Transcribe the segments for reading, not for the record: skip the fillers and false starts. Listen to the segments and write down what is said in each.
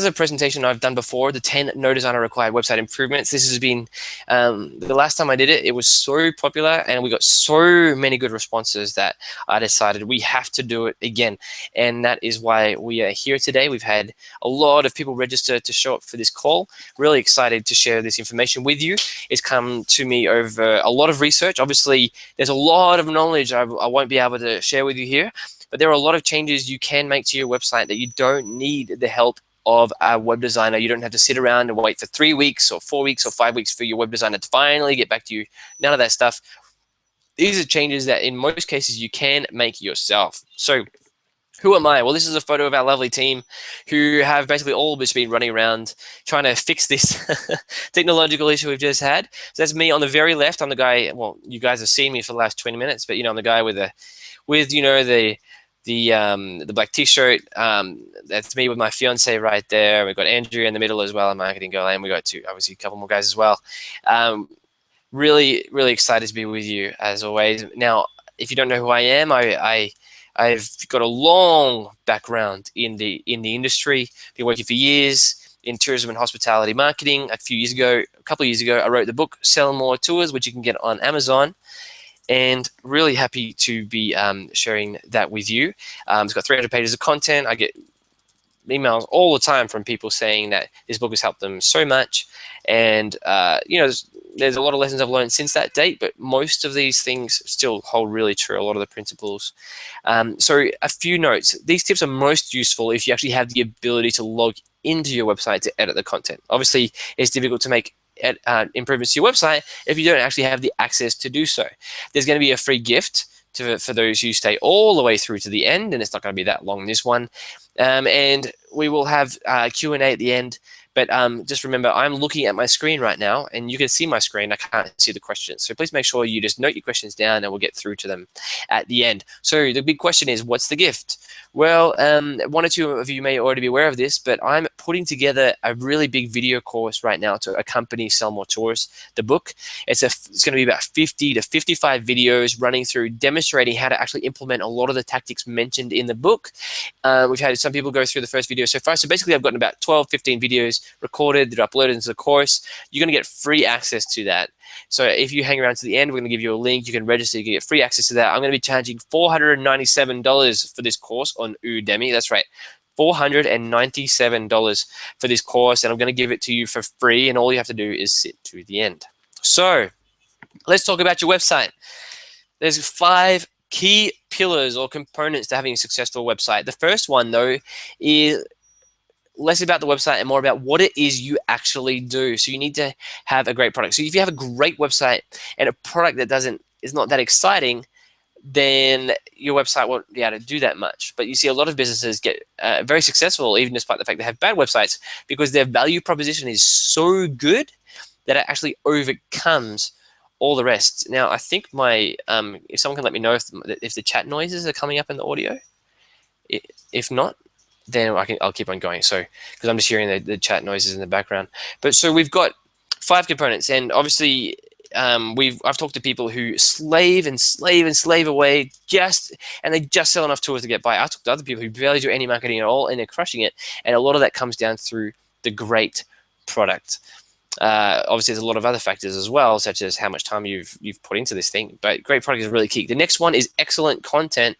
is a presentation I've done before, the 10 no designer required website improvements. This has been, the last time I did it, it was so popular and we got so many good responses that I decided we have to do it again. And that is why we are here today. We've had a lot of people register to show up for this call. Really excited to share this information with you. It's come to me over a lot of research. Obviously, there's a lot of knowledge I won't be able to share with you here, but there are a lot of changes you can make to your website that you don't need the help of a web designer. You don't have to sit around and wait for 3 weeks or 4 weeks or 5 weeks for your web designer to finally get back to you. None of that stuff. These are changes that in most cases you can make yourself. So who am I? Well, this is a photo of our lovely team who have basically all just been running around trying to fix this technological issue we've just had. So that's me on the very left. I'm the guy, well, you guys have seen me for the last 20 minutes, but I'm the guy with the black t-shirt. That's me with my fiance right there. We've got Andrea in the middle as well, a marketing girl, and we got obviously a couple more guys as well. Really, really excited to be with you as always. Now, if you don't know who I am, I've got a long background in the industry. Been working for years in tourism and hospitality marketing. A couple of years ago, I wrote the book Sell More Tours, which you can get on Amazon. And really happy to be sharing that with you. It's got 300 pages of content. I get emails all the time from people saying that this book has helped them so much. And, there's a lot of lessons I've learned since that date, but most of these things still hold really true, a lot of the principles. So a few notes. These tips are most useful if you actually have the ability to log into your website to edit the content. Obviously, it's difficult to make improvements to your website if you don't actually have the access to do so. There's going to be a free gift for those who stay all the way through to the end, and it's not going to be that long, this one. And we will have Q&A at the end. But just remember, I'm looking at my screen right now, and you can see my screen. I can't see the questions. So please make sure you just note your questions down, and we'll get through to them at the end. So the big question is, what's the gift? Well, one or two of you may already be aware of this, but I'm putting together a really big video course right now to accompany Sell More Tours, the book. It's going to be about 50 to 55 videos running through demonstrating how to actually implement a lot of the tactics mentioned in the book. We've had some people go through the first video so far. So basically, I've gotten about 12, 15 videos recorded that are uploaded into the course. You're going to get free access to that. So if you hang around to the end, we're going to give you a link. You can register. You can get free access to that. I'm going to be charging $497 for this course on Udemy. That's right, $497 for this course, and I'm going to give it to you for free, and all you have to do is sit to the end. So let's talk about your website. There's 5 key pillars or components to having a successful website. The first one, though, is less about the website and more about what it is you actually do. So you need to have a great product. So if you have a great website and a product that is not that exciting, then your website won't be able to do that much. But you see a lot of businesses get very successful, even despite the fact they have bad websites, because their value proposition is so good that it actually overcomes all the rest. Now, I think if someone can let me know if the chat noises are coming up in the audio. If not, then I'll keep on going. So, because I'm just hearing the chat noises in the background. But so we've got 5 components, and obviously I've talked to people who slave away and they just sell enough tours to get by. I talked to other people who barely do any marketing at all, and they're crushing it. And a lot of that comes down through the great product. Obviously, there's a lot of other factors as well, such as how much time you've put into this thing. But great product is really key. The next one is excellent content.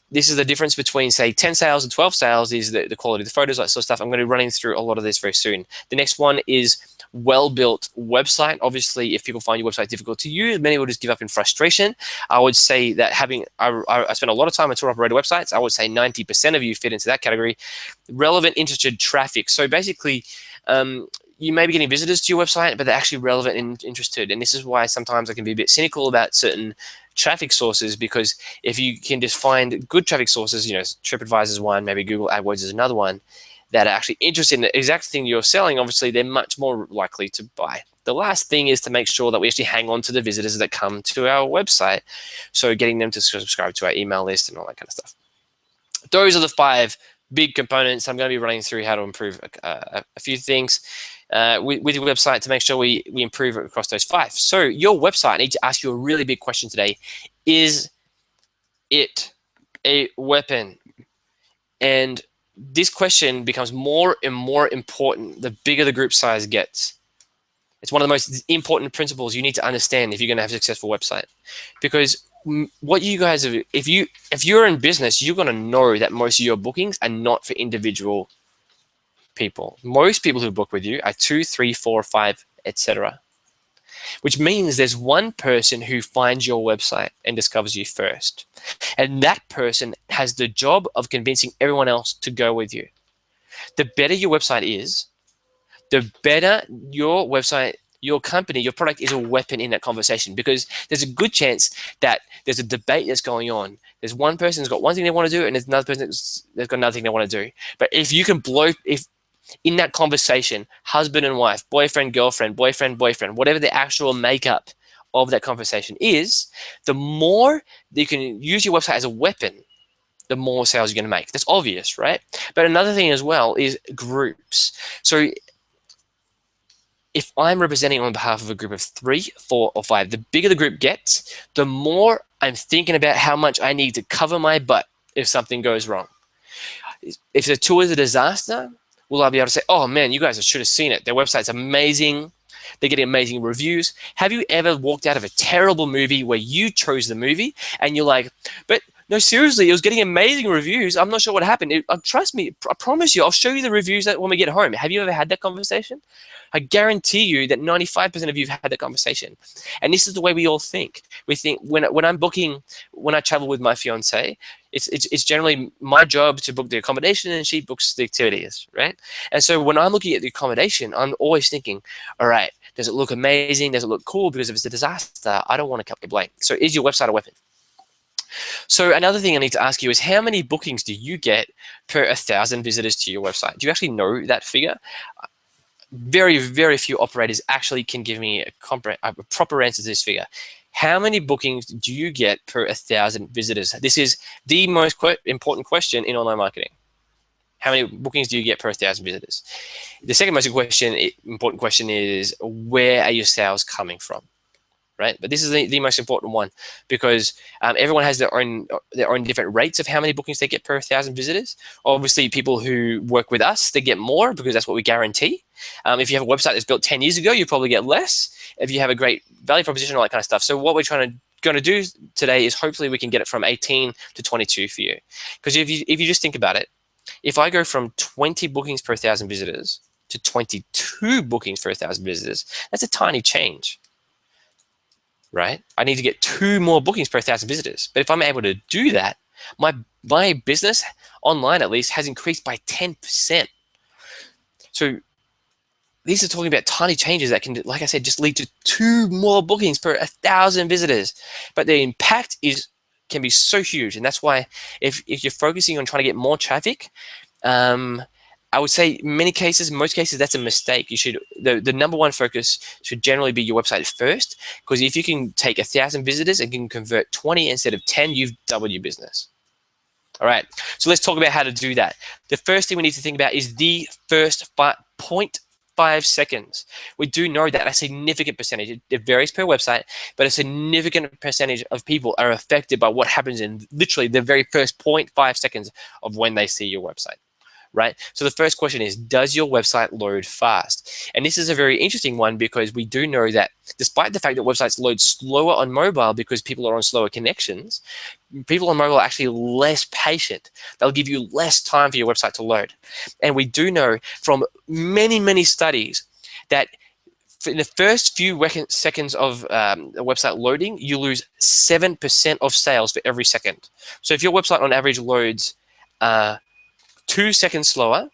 This is the difference between, say, 10 sales and 12 sales is the quality of the photos, that sort of stuff. I'm going to be running through a lot of this very soon. The next one is well-built website. Obviously, if people find your website difficult to use, many will just give up in frustration. I would say that I spend a lot of time on tour operator websites. I would say 90% of you fit into that category. Relevant, interested traffic. So basically, you may be getting visitors to your website, but they're actually relevant and interested. And this is why sometimes I can be a bit cynical about certain traffic sources, because if you can just find good traffic sources, TripAdvisor is one, maybe Google AdWords is another one, that are actually interested in the exact thing you're selling, obviously they're much more likely to buy. The last thing is to make sure that we actually hang on to the visitors that come to our website. So getting them to subscribe to our email list and all that kind of stuff. Those are the 5 big components. I'm going to be running through how to improve a few things with your website to make sure we improve it across those 5. So your website, I need to ask you a really big question today. Is it a weapon? And this question becomes more and more important the bigger the group size gets. It's one of the most important principles you need to understand if you're going to have a successful website. Because what you guys have, if you're in business, you're going to know that most of your bookings are not for individual people. Most people who book with you are 2, 3, 4, 5, etc. Which means there's one person who finds your website and discovers you first. And that person has the job of convincing everyone else to go with you. The better your website is, the better your website, your company, your product is a weapon in that conversation, because there's a good chance that there's a debate that's going on. There's one person who's got one thing they want to do, and there's another person that's got another thing they want to do. But if you can if in that conversation, husband and wife, boyfriend, girlfriend, boyfriend, whatever the actual makeup of that conversation is, the more you can use your website as a weapon, the more sales you're going to make. That's obvious, right? But another thing as well is groups. So if I'm representing on behalf of a group of 3, 4, or 5, the bigger the group gets, the more I'm thinking about how much I need to cover my butt if something goes wrong. If the tour is a disaster, will I be able to say, oh man, you guys should have seen it. Their website's amazing. They're getting amazing reviews. Have you ever walked out of a terrible movie where you chose the movie and you're like, but no, seriously, it was getting amazing reviews. I'm not sure what happened. Trust me, I promise you, I'll show you the reviews when we get home. Have you ever had that conversation? I guarantee you that 95% of you have had that conversation. And this is the way we all think. We think when I'm booking, when I travel with my fiance, it's generally my job to book the accommodation and she books the activities, right? And so when I'm looking at the accommodation, I'm always thinking, all right, does it look amazing? Does it look cool? Because if it's a disaster, I don't want to cut the blame. So is your website a weapon? So another thing I need to ask you is, how many bookings do you get per 1,000 visitors to your website? Do you actually know that figure? Very, very few operators actually can give me a proper answer to this figure. How many bookings do you get per 1,000 visitors? This is the most important question in online marketing. How many bookings do you get per 1,000 visitors? The second most important question is, where are your sales coming from? Right? But this is the most important one, because everyone has their own different rates of how many bookings they get per 1,000 visitors. Obviously, people who work with us, they get more because that's what we guarantee. If you have a website that's built 10 years ago, you probably get less. If you have a great value proposition, all that kind of stuff. So what we're going to do today is hopefully we can get it from 18 to 22 for you. Because if you just think about it, if I go from 20 bookings per 1,000 visitors to 22 bookings per 1,000 visitors, that's a tiny change. Right? I need to get 2 more bookings per 1,000 visitors. But if I'm able to do that, my business online at least has increased by 10%. So these are talking about tiny changes that can, like I said, just lead to 2 more bookings per 1,000 visitors. But the impact can be so huge, and that's why if you're focusing on trying to get more traffic, I would say most cases, that's a mistake. You should the number one focus should generally be your website first, because if you can take 1,000 visitors and can convert 20 instead of 10, you've doubled your business. All right, so let's talk about how to do that. The first thing we need to think about is the first 0.5 seconds. We do know that a significant percentage, it varies per website, but a significant percentage of people are affected by what happens in literally the very first 0.5 seconds of when they see your website. Right? So the first question is, does your website load fast? And this is a very interesting one, because we do know that despite the fact that websites load slower on mobile because people are on slower connections, people on mobile are actually less patient. They'll give you less time for your website to load. And we do know from many, many studies that in the first few seconds of a website loading, you lose 7% of sales for every second. So if your website on average loads 2 seconds slower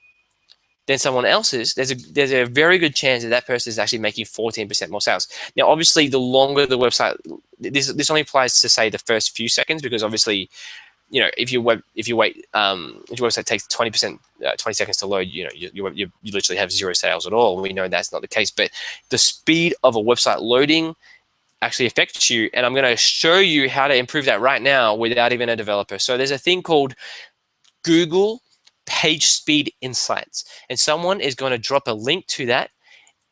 than someone else's, there's a very good chance that person is actually making 14% more sales. Now, obviously, the longer the website, this only applies to, say, the first few seconds, because obviously, if your website takes 20 seconds to load, you literally have 0 sales at all. We know that's not the case, but the speed of a website loading actually affects you, and I'm going to show you how to improve that right now without even a developer. So there's a thing called Google Page Speed Insights, and someone is going to drop a link to that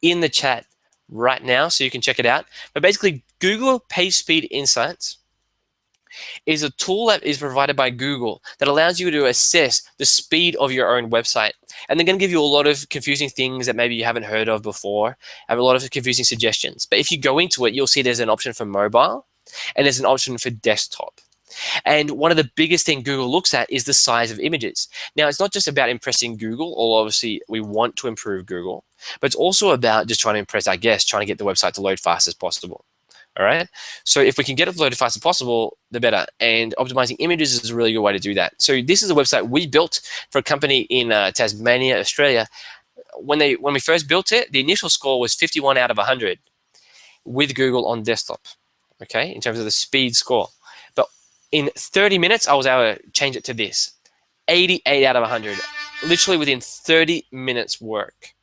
in the chat right now so you can check it out. But basically, Google Page Speed Insights is a tool that is provided by Google that allows you to assess the speed of your own website. And they're going to give you a lot of confusing things that maybe you haven't heard of before, have a lot of confusing suggestions. But if you go into it, you'll see there's an option for mobile and there's an option for desktop. And one of the biggest things Google looks at is the size of images. Now, it's not just about impressing Google, or obviously we want to improve Google, but it's also about just trying to impress our guests, trying to get the website to load fast as possible. All right. So if we can get it loaded fast as possible, the better. And optimizing images is a really good way to do that. So this is a website we built for a company in Tasmania, Australia. When we first built it, the initial score was 51 out of 100 with Google on desktop. Okay, in terms of the speed score. But in 30 minutes, I was able to change it to this, 88 out of 100, literally within 30 minutes work.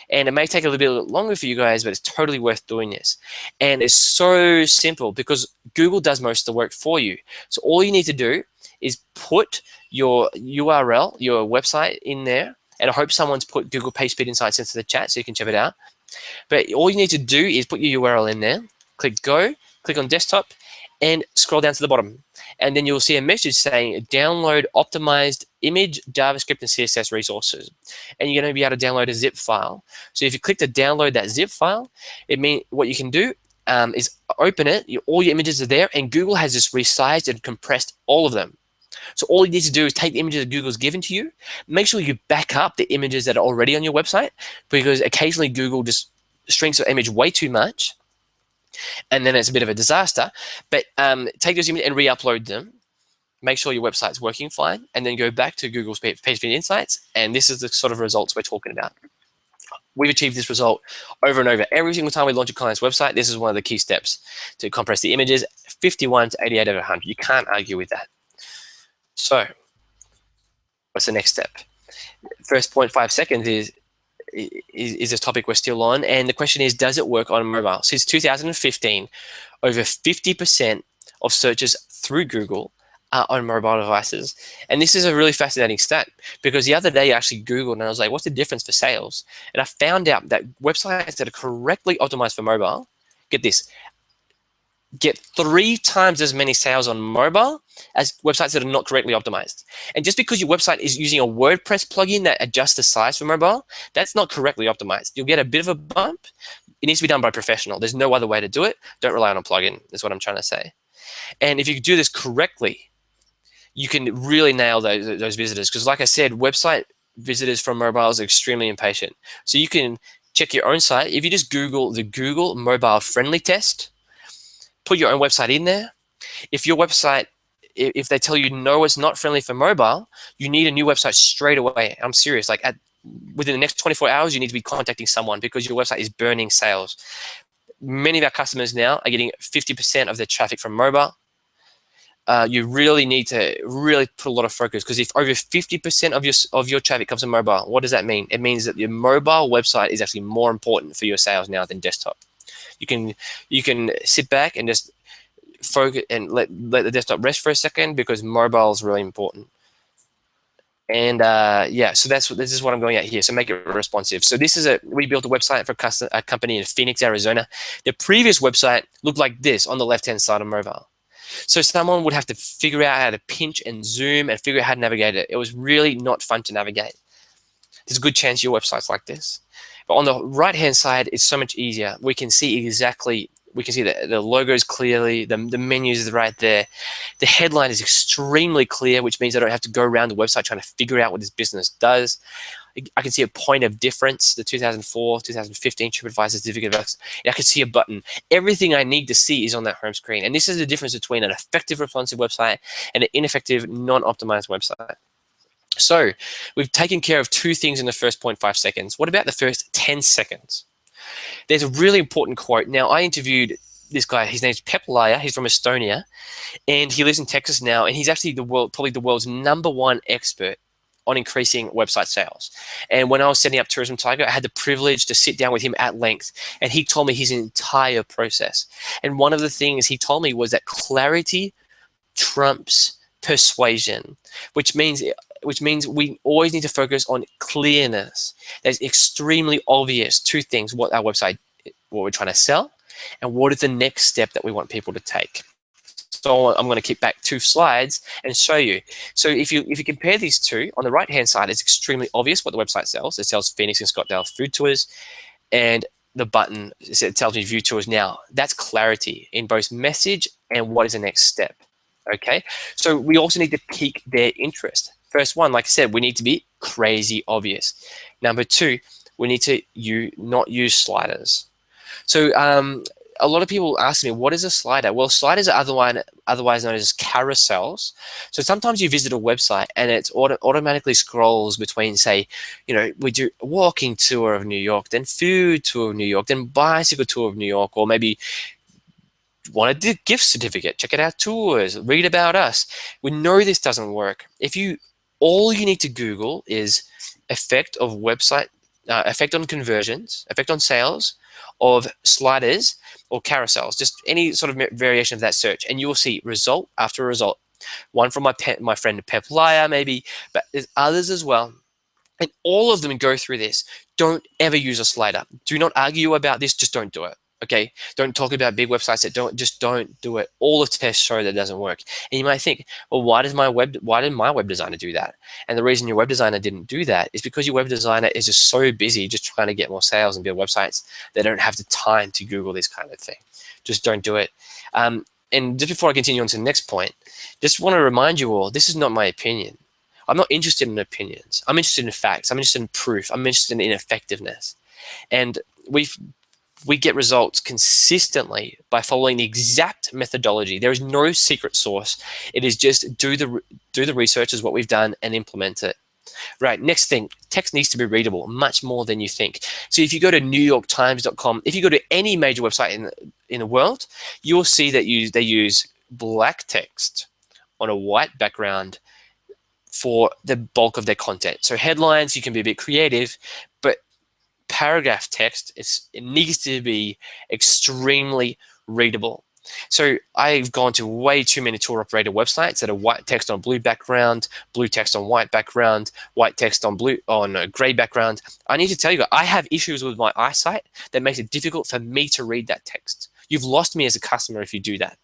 And it may take a little bit longer for you guys, but it's totally worth doing this. And it's so simple because Google does most of the work for you. So all you need to do is put your URL, your website in there. And I hope someone's put Google PageSpeed Insights into the chat so you can check it out. But all you need to do is put your URL in there, click go, click on desktop, and scroll down to the bottom. And then you'll see a message saying download optimized image, JavaScript, and CSS resources. And you're going to be able to download a zip file. So if you click to download that zip file, it means what you can do is open it. All your images are there, and Google has just resized and compressed all of them. So all you need to do is take the images that Google's given to you. Make sure you back up the images that are already on your website, because occasionally Google just shrinks the image way too much, and then it's a bit of a disaster. But take those images and re-upload them. Make sure your website's working fine, and then go back to Google's PageSpeed Insights, and this is the sort of results we're talking about. We've achieved this result over and over. Every single time we launch a client's website, this is one of the key steps to compress the images, 51 to 88 out of 100. You can't argue with that. So what's the next step? First 0.5 seconds is this topic we're still on, and the question is, does it work on mobile? Since 2015, over 50% of searches through Google are on mobile devices. And this is a really fascinating stat, because the other day I actually Googled and I was like, what's the difference for sales? And I found out that websites that are correctly optimized for mobile, get this, get 3 times as many sales on mobile as websites that are not correctly optimized. And just because your website is using a WordPress plugin that adjusts the size for mobile, that's not correctly optimized. You'll get a bit of a bump. It needs to be done by a professional. There's no other way to do it. Don't rely on a plugin, is what I'm trying to say. And if you do this correctly, you can really nail those visitors. Because like I said, website visitors from mobiles are extremely impatient. So you can check your own site. If you just Google the Google Mobile Friendly Test, put your own website in there. If your website, if they tell you no, it's not friendly for mobile, you need a new website straight away. I'm serious. Like within the next 24 hours, you need to be contacting someone, because your website is burning sales. Many of our customers now are getting 50% of their traffic from mobile. You really need to really put a lot of focus, because if over 50% of your traffic comes from mobile, what does that mean? It means that your mobile website is actually more important for your sales now than desktop. You can sit back and just focus and let the desktop rest for a second, because mobile is really important. And yeah, so this is what I'm going at here. So make it responsive. So we built a website for a company in Phoenix, Arizona. The previous website looked like this on the left-hand side of mobile. So someone would have to figure out how to pinch and zoom and figure out how to navigate it. It was really not fun to navigate. There's a good chance your website's like this. But on the right-hand side, it's so much easier. We can see the logos clearly, the menus are right there. The headline is extremely clear, which means I don't have to go around the website trying to figure out what this business does. I can see a point of difference, the 2004, 2015 TripAdvisor certificate of excellence. I can see a button. Everything I need to see is on that home screen. And this is the difference between an effective responsive website and an ineffective, non-optimized website. So we've taken care of 2 things in the first 0.5 seconds. What about the first 10 seconds? There's a really important quote. Now, I interviewed this guy. His name's Pep Laja. He's from Estonia, and he lives in Texas now. And he's actually probably the world's #1 expert on increasing website sales. And when I was setting up Tourism Tiger, I had the privilege to sit down with him at length, and he told me his entire process. And one of the things he told me was that clarity trumps persuasion, which means we always need to focus on clearness. There's extremely obvious 2 things: what we're trying to sell, and what is the next step that we want people to take. So I'm going to keep back 2 slides and show you. So if you compare these two, on the right hand side, it's extremely obvious what the website sells. It sells Phoenix and Scottsdale food tours, and the button, it tells me view tours now. That's clarity in both message and what is the next step. Okay, so we also need to pique their interest. First one, like I said, we need to be crazy obvious. Number 2, we need to not use sliders. So a lot of people ask me, what is a slider? Well, sliders are otherwise known as carousels. So sometimes you visit a website and it automatically scrolls between, say, we do a walking tour of New York, then food tour of New York, then bicycle tour of New York, or maybe want a gift certificate, check out our tours, read about us. We know this doesn't work. All you need to Google is effect of website, effect on conversions, effect on sales of sliders or carousels, just any sort of variation of that search, and you will see result after result. One from my friend Pep Laya, maybe, but there's others as well. And all of them go through this. Don't ever use a slider. Do not argue about this. Just don't do it. Okay, don't talk about big websites that don't do it. All the tests show that doesn't work. And you might think, well, why did my web designer do that? And the reason your web designer didn't do that is because your web designer is just so busy just trying to get more sales and build websites. They don't have the time to Google this kind of thing. Just don't do it. And just before I continue on to the next point, just want to remind you all, this is not my opinion. I'm not interested in opinions. I'm interested in facts. I'm interested in proof. I'm interested in effectiveness. And we get results consistently by following the exact methodology. There is no secret sauce. It is just do the research is what we've done and implement it. Right, next thing, text needs to be readable much more than you think. So if you go to newyorktimes.com, if you go to any major website in the world, you'll see that they use black text on a white background for the bulk of their content. So headlines, you can be a bit creative, but paragraph text, it needs to be extremely readable. So I've gone to way too many tour operator websites that are white text on blue background, blue text on white background, white text on gray background. I need to tell you, I have issues with my eyesight that makes it difficult for me to read that text. You've lost me as a customer if you do that.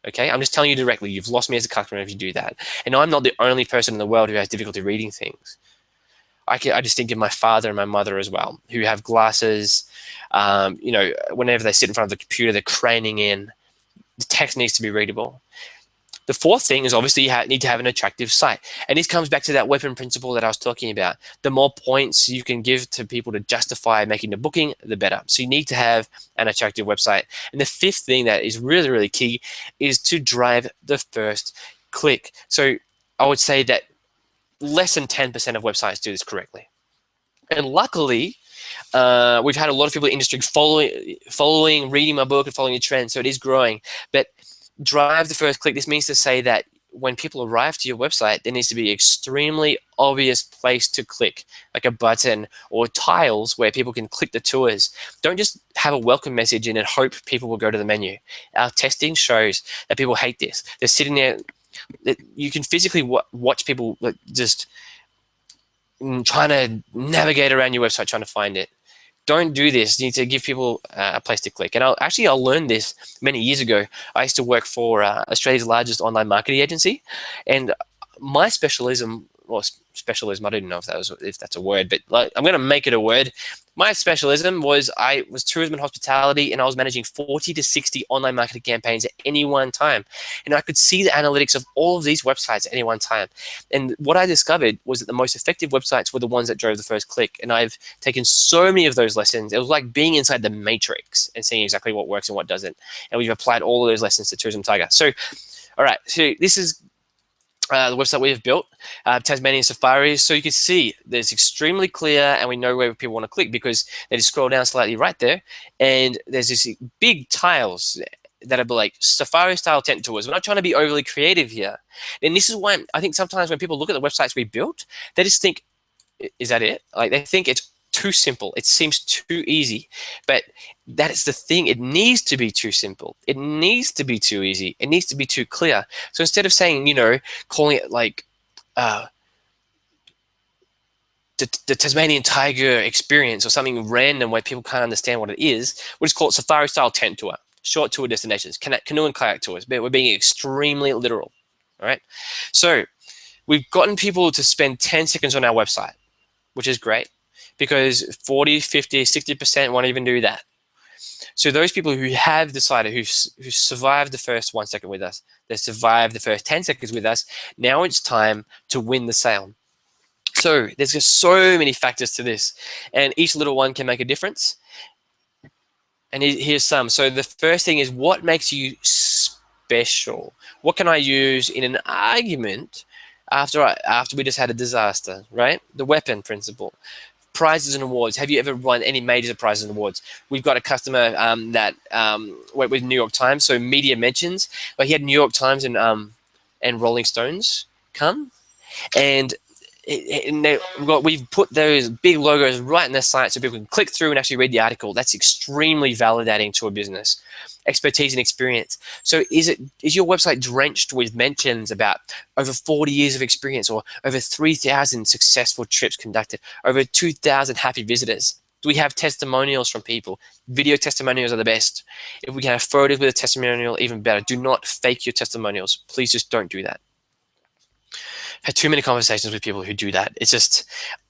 Okay, I'm just telling you directly, you've lost me as a customer if you do that. And I'm not the only person in the world who has difficulty reading things. I just think of my father and my mother as well, who have glasses. Whenever they sit in front of the computer, they're craning in. The text needs to be readable. The fourth thing is obviously you need to have an attractive site. And this comes back to that weapon principle that I was talking about. The more points you can give to people to justify making the booking, the better. So you need to have an attractive website. And the fifth thing that is really, really key is to drive the first click. So I would say that less than 10% of websites do this correctly. And luckily, we've had a lot of people in the industry following, reading my book and following the trend, so it is growing. But drive the first click. This means to say that when people arrive to your website, there needs to be an extremely obvious place to click, like a button or tiles where people can click the tours. Don't just have a welcome message and then hope people will go to the menu. Our testing shows that people hate this. They're sitting there. You can physically watch people just trying to navigate around your website trying to find it. Don't do this. You need to give people a place to click. And I learned this many years ago. I used to work for Australia's largest online marketing agency, and my specialism, I don't even know if that's a word, but I'm going to make it a word. My specialism was tourism and hospitality, and I was managing 40 to 60 online marketing campaigns at any one time. And I could see the analytics of all of these websites at any one time. And what I discovered was that the most effective websites were the ones that drove the first click. And I've taken so many of those lessons. It was like being inside the matrix and seeing exactly what works and what doesn't. And we've applied all of those lessons to Tourism Tiger. So, all right, so this is the website we have built, Tasmanian Safaris. So you can see there's extremely clear, and we know where people want to click because they just scroll down slightly right there, and there's this big tiles that are like safari style tent tours. We're not trying to be overly creative here. And this is why I think sometimes when people look at the websites we built, they just think, is that it? Like they think it's too simple. It seems too easy, but that is the thing. It needs to be too simple. It needs to be too easy. It needs to be too clear. So instead of saying, calling it like the Tasmanian Tiger experience or something random where people can't understand what it is, we'll just call it Safari style tent tour. short tour destinations, canoe and kayak tours. But we're being extremely literal. All right. So we've gotten people to spend 10 seconds on our website, which is great, because 40, 50, 60% won't even do that. So those people who have decided, who survived the first 1 second with us, they survived the first 10 seconds with us, now it's time to win the sale. So there's just so many factors to this, and each little one can make a difference. And here's some. So the first thing is, what makes you special? What can I use in an argument after we just had a disaster, right? The weapon principle. Prizes and awards. Have you ever won any major prizes and awards? We've got a customer that went with New York Times, so media mentions, but he had New York Times and Rolling Stones come, and we've put those big logos right in their site so people can click through and actually read the article. That's extremely validating to a business. Expertise and experience. So is your website drenched with mentions about over 40 years of experience, or over 3,000 successful trips conducted, over 2,000 happy visitors? Do we have testimonials from people? Video testimonials are the best. If we can have photos with a testimonial, even better. Do not fake your testimonials. Please just don't do that. I've had too many conversations with people who do that. It's just,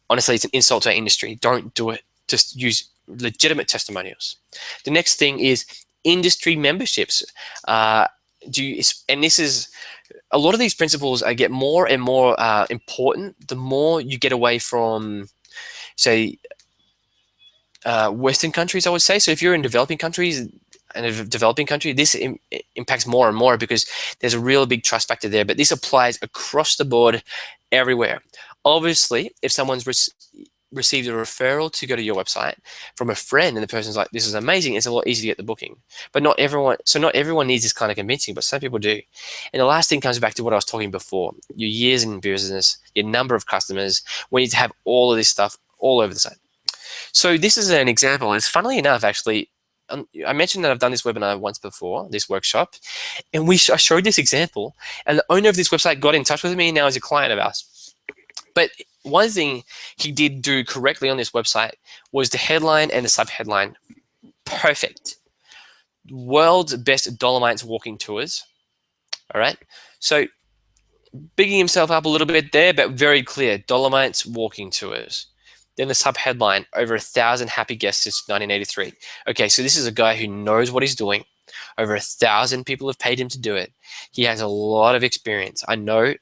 honestly, it's an insult to our industry. Don't do it. Just use legitimate testimonials. The next thing is industry memberships. And this is, a lot of these principles get more and more important the more you get away from, say, Western countries, I would say. So if you're in developing countries, this impacts more and more, because there's a real big trust factor there. But this applies across the board everywhere. Obviously, if someone's received a referral to go to your website from a friend, and the person's like, this is amazing, it's a lot easier to get the booking. But not everyone needs this kind of convincing, but some people do. And the last thing comes back to what I was talking before: your years in business, your number of customers. We need to have all of this stuff all over the site. So this is an example. It's funnily enough, actually, I mentioned that I've done this webinar once before, this workshop, and I showed this example, and the owner of this website got in touch with me, and now he's a client of ours. But one thing he did do correctly on this website was the headline and the subheadline. Perfect. World's best Dolomites walking tours. All right. So bigging himself up a little bit there, but very clear. Dolomites walking tours. Then the subheadline, over 1,000 happy guests since 1983. Okay, so this is a guy who knows what he's doing. Over 1,000 people have paid him to do it. He has a lot of experience. I know,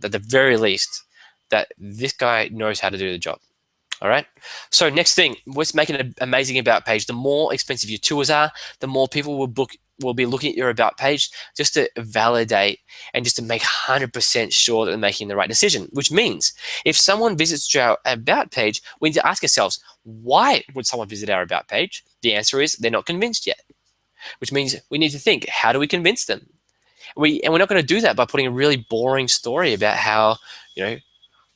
at the very least, that this guy knows how to do the job. All right. So next thing, let's make an amazing about page. The more expensive your tours are, the more people will be looking at your about page, just to validate and just to make 100% sure that they're making the right decision. Which means if someone visits our about page, we need to ask ourselves, why would someone visit our about page? The answer is they're not convinced yet, which means we need to think, how do we convince them? We're not going to do that by putting a really boring story about how,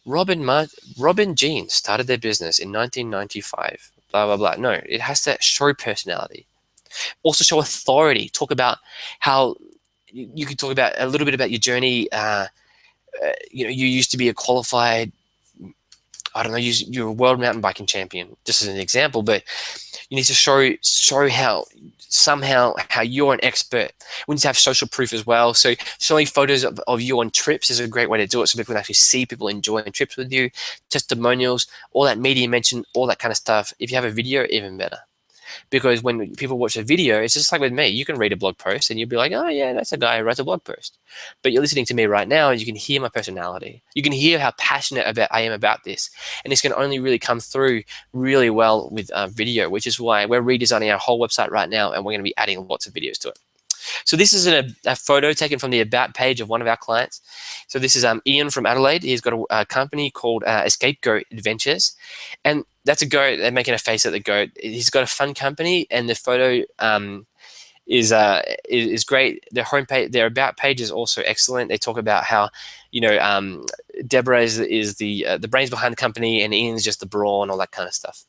Robin Jeans started their business in 1995, blah, blah, blah. No, it has to show personality. Also show authority. Talk about how you could talk about a little bit about your journey. You used to be a qualified, I don't know, you're a world mountain biking champion, just as an example, but you need to show how you're an expert. We need to have social proof as well. So showing photos of you on trips is a great way to do it, so people can actually see people enjoying trips with you. Testimonials, all that media mention, all that kind of stuff. If you have a video, even better. Because when people watch a video, it's just like with me. You can read a blog post and you'll be like, oh yeah, that's a guy who writes a blog post. But you're listening to me right now and you can hear my personality. You can hear how passionate I am about this. And this can only really come through really well with video, which is why we're redesigning our whole website right now, and we're going to be adding lots of videos to it. So this is a photo taken from the about page of one of our clients. So this is Ian from Adelaide. He's got a company called Escape Goat Adventures. And that's a goat. They're making a face at the goat. He's got a fun company, and the photo is great. Their homepage, their about page is also excellent. They talk about how, Deborah is the brains behind the company, and Ian's just the brawn, all that kind of stuff.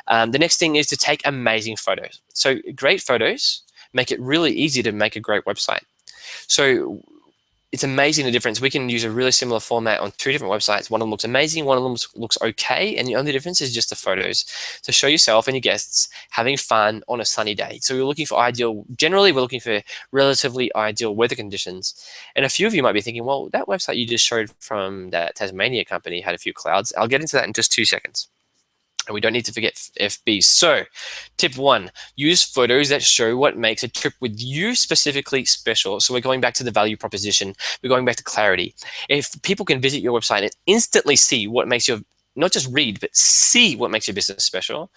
The next thing is to take amazing photos. So great photos make it really easy to make a great website. So it's amazing the difference. We can use a really similar format on two different websites. One of them looks amazing, one of them looks okay, and the only difference is just the photos. To show yourself and your guests having fun on a sunny day. So we're looking for generally we're looking for relatively ideal weather conditions. And a few of you might be thinking, well, that website you just showed from that Tasmania company had a few clouds. I'll get into that in just 2 seconds. And we don't need to forget FBs. So tip 1, use photos that show what makes a trip with you specifically special. So we're going back to the value proposition. We're going back to clarity. If people can visit your website and instantly see what makes your, not just read, but see what makes your business special,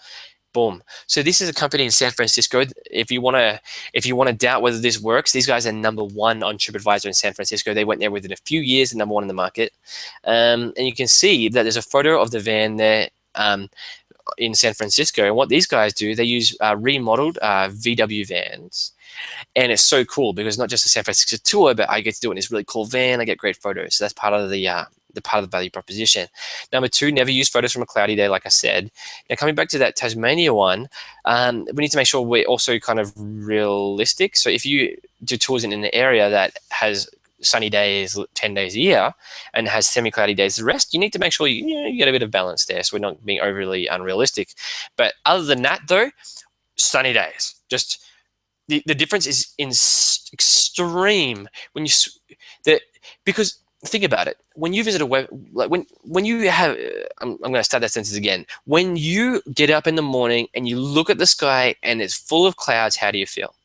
boom. So this is a company in San Francisco. If you want to doubt whether this works, these guys are #1 on TripAdvisor in San Francisco. They went there within a few years, the #1 in the market. And you can see that there's a photo of the van there. In San Francisco, and what these guys do, they use remodeled VW vans, and it's so cool because not just a San Francisco tour, but I get to do it in this really cool van. I get great photos, so that's part of the value proposition. #2, never use photos from a cloudy day, like I said. Now coming back to that Tasmania one, we need to make sure we're also kind of realistic. So if you do tours in an area that has sunny days 10 days a year and has semi-cloudy days the rest, you need to make sure you get a bit of balance there, so we're not being overly unrealistic. But other than that though, sunny days, just the difference is extreme when because think about it. When you visit a web, like when you have, I'm going to start that sentence again. When you get up in the morning and you look at the sky and it's full of clouds, how do you feel?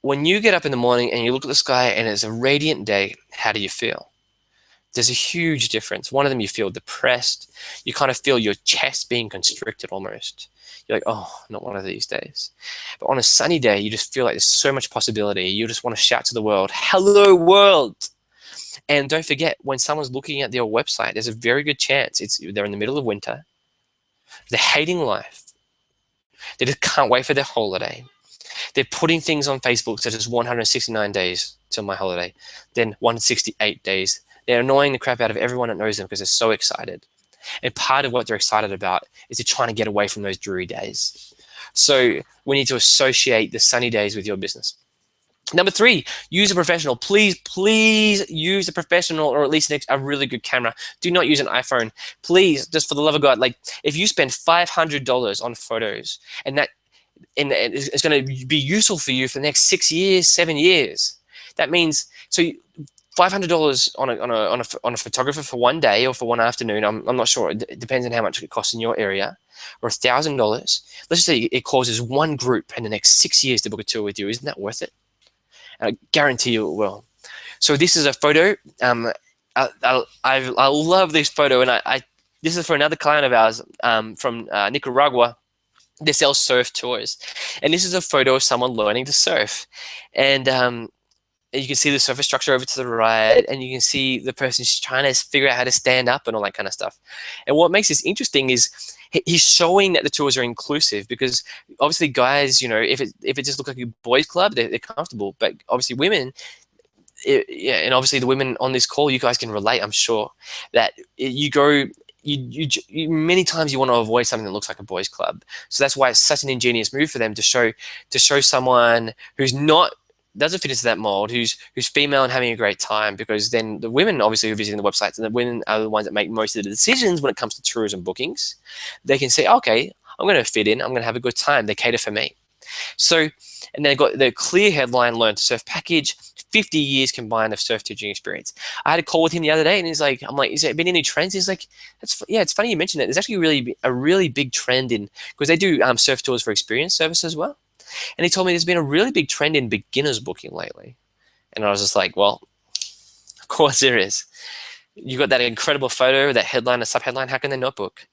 When you get up in the morning and you look at the sky and it's a radiant day, how do you feel? There's a huge difference. One of them, you feel depressed. You kind of feel your chest being constricted almost. You're like, oh, not one of these days. But on a sunny day, you just feel like there's so much possibility. You just want to shout to the world, hello world. And don't forget, when someone's looking at your website, there's a very good chance they're in the middle of winter. They're hating life. They just can't wait for their holiday. They're putting things on Facebook such as 169 days till my holiday, then 168 days. They're annoying the crap out of everyone that knows them because they're so excited. And part of what they're excited about is they're trying to get away from those dreary days. So we need to associate the sunny days with your business. #3, use a professional. Please use a professional, or at least a really good camera. Do not use an iPhone. Please, just for the love of God, like if you spend $500 on photos and it's going to be useful for you for the next 6 years, 7 years. That means, so $500 on a photographer for one day or for one afternoon. I'm not sure. It depends on how much it costs in your area. Or $1,000. Let's just say it causes one group in the next 6 years to book a tour with you. Isn't that worth it? I guarantee you it will. So this is a photo. I love this photo, and this is for another client of ours from Nicaragua. They sell surf tours, and this is a photo of someone learning to surf, and you can see the surface structure over to the right, and you can see the person trying to figure out how to stand up and all that kind of stuff. And what makes this interesting is he's showing that the tours are inclusive, because obviously guys, if it just looks like a boys club, they're comfortable, but obviously women, yeah, and obviously the women on this call, you guys can relate, I'm sure, that you many times you want to avoid something that looks like a boys club. So that's why it's such an ingenious move for them to show someone who's doesn't fit into that mold, who's female and having a great time, because then the women obviously are visiting the websites, and the women are the ones that make most of the decisions when it comes to tourism bookings. They can say, okay, I'm going to fit in, I'm going to have a good time, they cater for me. So, and they've got the clear headline, Learn to Surf package, 50 years combined of surf teaching experience. I had a call with him the other day, and he's like, I'm like, has there been any trends? He's like, it's funny you mentioned that. There's actually a really big trend because they do surf tours for experience service as well. And he told me there's been a really big trend in beginners booking lately. And I was just like, well, of course there is. You got that incredible photo, that headline, a subheadline, how can they not book?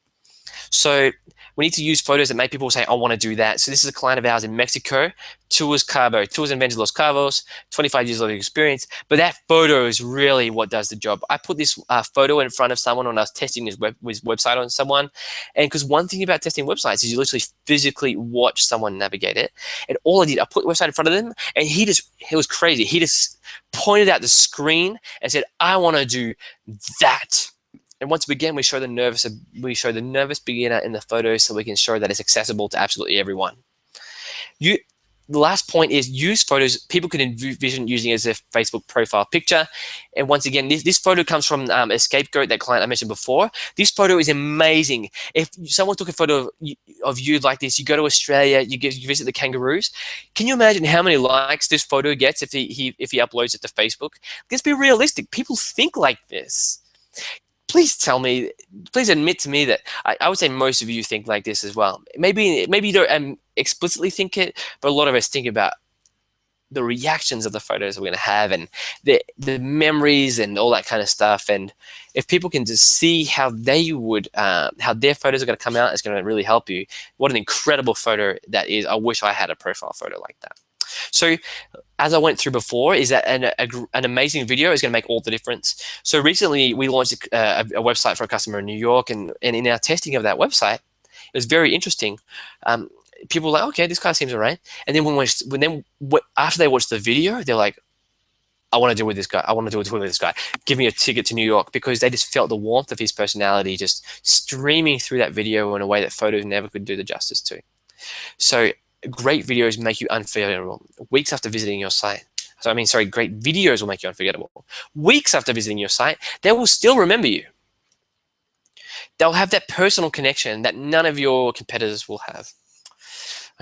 So we need to use photos that make people say, I want to do that. So this is a client of ours in Mexico, Tours Invented Los Cabos, 25 years of experience. But that photo is really what does the job. I put this photo in front of someone when I was testing his website on someone. And because one thing about testing websites is you literally physically watch someone navigate it. And all I did, I put the website in front of them, and it was crazy. He just pointed out the screen and said, I want to do that. And once again, we show the nervous beginner in the photos, so we can show that it's accessible to absolutely everyone. the last point is use photos people can envision using as their Facebook profile picture. And once again, this photo comes from a Scapegoat, that client I mentioned before. This photo is amazing. If someone took a photo of you like this, you go to Australia, you visit the kangaroos. Can you imagine how many likes this photo gets if he uploads it to Facebook? Let's be realistic. People think like this. Please tell me, please admit to me that I would say most of you think like this as well. Maybe you don't explicitly think it, but a lot of us think about the reactions of the photos we're going to have and the memories and all that kind of stuff. And if people can just see how they would, how their photos are going to come out, it's going to really help you. What an incredible photo that is. I wish I had a profile photo like that. So as I went through before, is that an amazing video is going to make all the difference. So recently we launched a website for a customer in New York, and in our testing of that website, it was very interesting. People were like, okay, this guy seems all right. And then after they watched the video, they're like, I want to deal with this guy. I want to deal with this guy. Give me a ticket to New York, because they just felt the warmth of his personality just streaming through that video in a way that photos never could do the justice to. So great videos make you unforgettable weeks after visiting your site. Great videos will make you unforgettable. Weeks after visiting your site, they will still remember you. They'll have that personal connection that none of your competitors will have.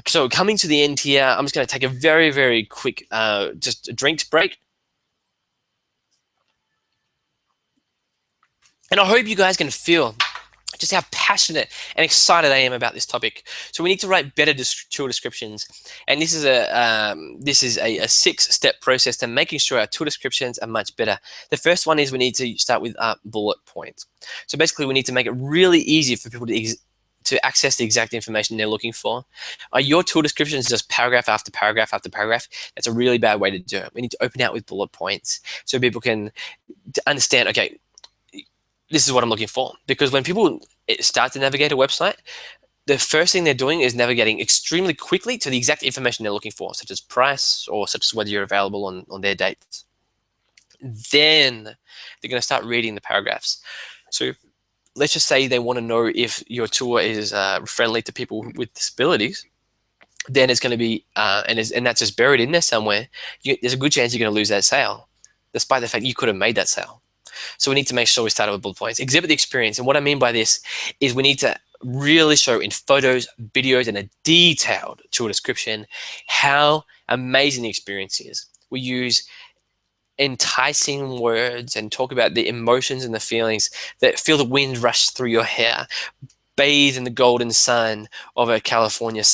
So coming to the end here, I'm just going to take a very, very quick just a drinks break. And I hope you guys can feel just how passionate and excited I am about this topic. So we need to write better tool descriptions, and this is a 6-step process to making sure our tool descriptions are much better. The first one is we need to start with bullet points. So basically, we need to make it really easy for people to access the exact information they're looking for. Your tool description is just paragraph after paragraph after paragraph. That's a really bad way to do it. We need to open out with bullet points so people can understand, okay, this is what I'm looking for. Because when people start to navigate a website, the first thing they're doing is navigating extremely quickly to the exact information they're looking for, such as price or such as whether you're available on their dates. Then they're going to start reading the paragraphs. So let's just say they want to know if your tour is friendly to people with disabilities. Then it's going to be, and that's just buried in there somewhere. There's a good chance you're going to lose that sale, despite the fact you could have made that sale. So we need to make sure we start with bullet points. Exhibit the experience. And what I mean by this is we need to really show in photos, videos, and a detailed tool description how amazing the experience is. We use enticing words and talk about the emotions and the feelings that feel the wind rush through your hair. Bathe in the golden sun of a Californian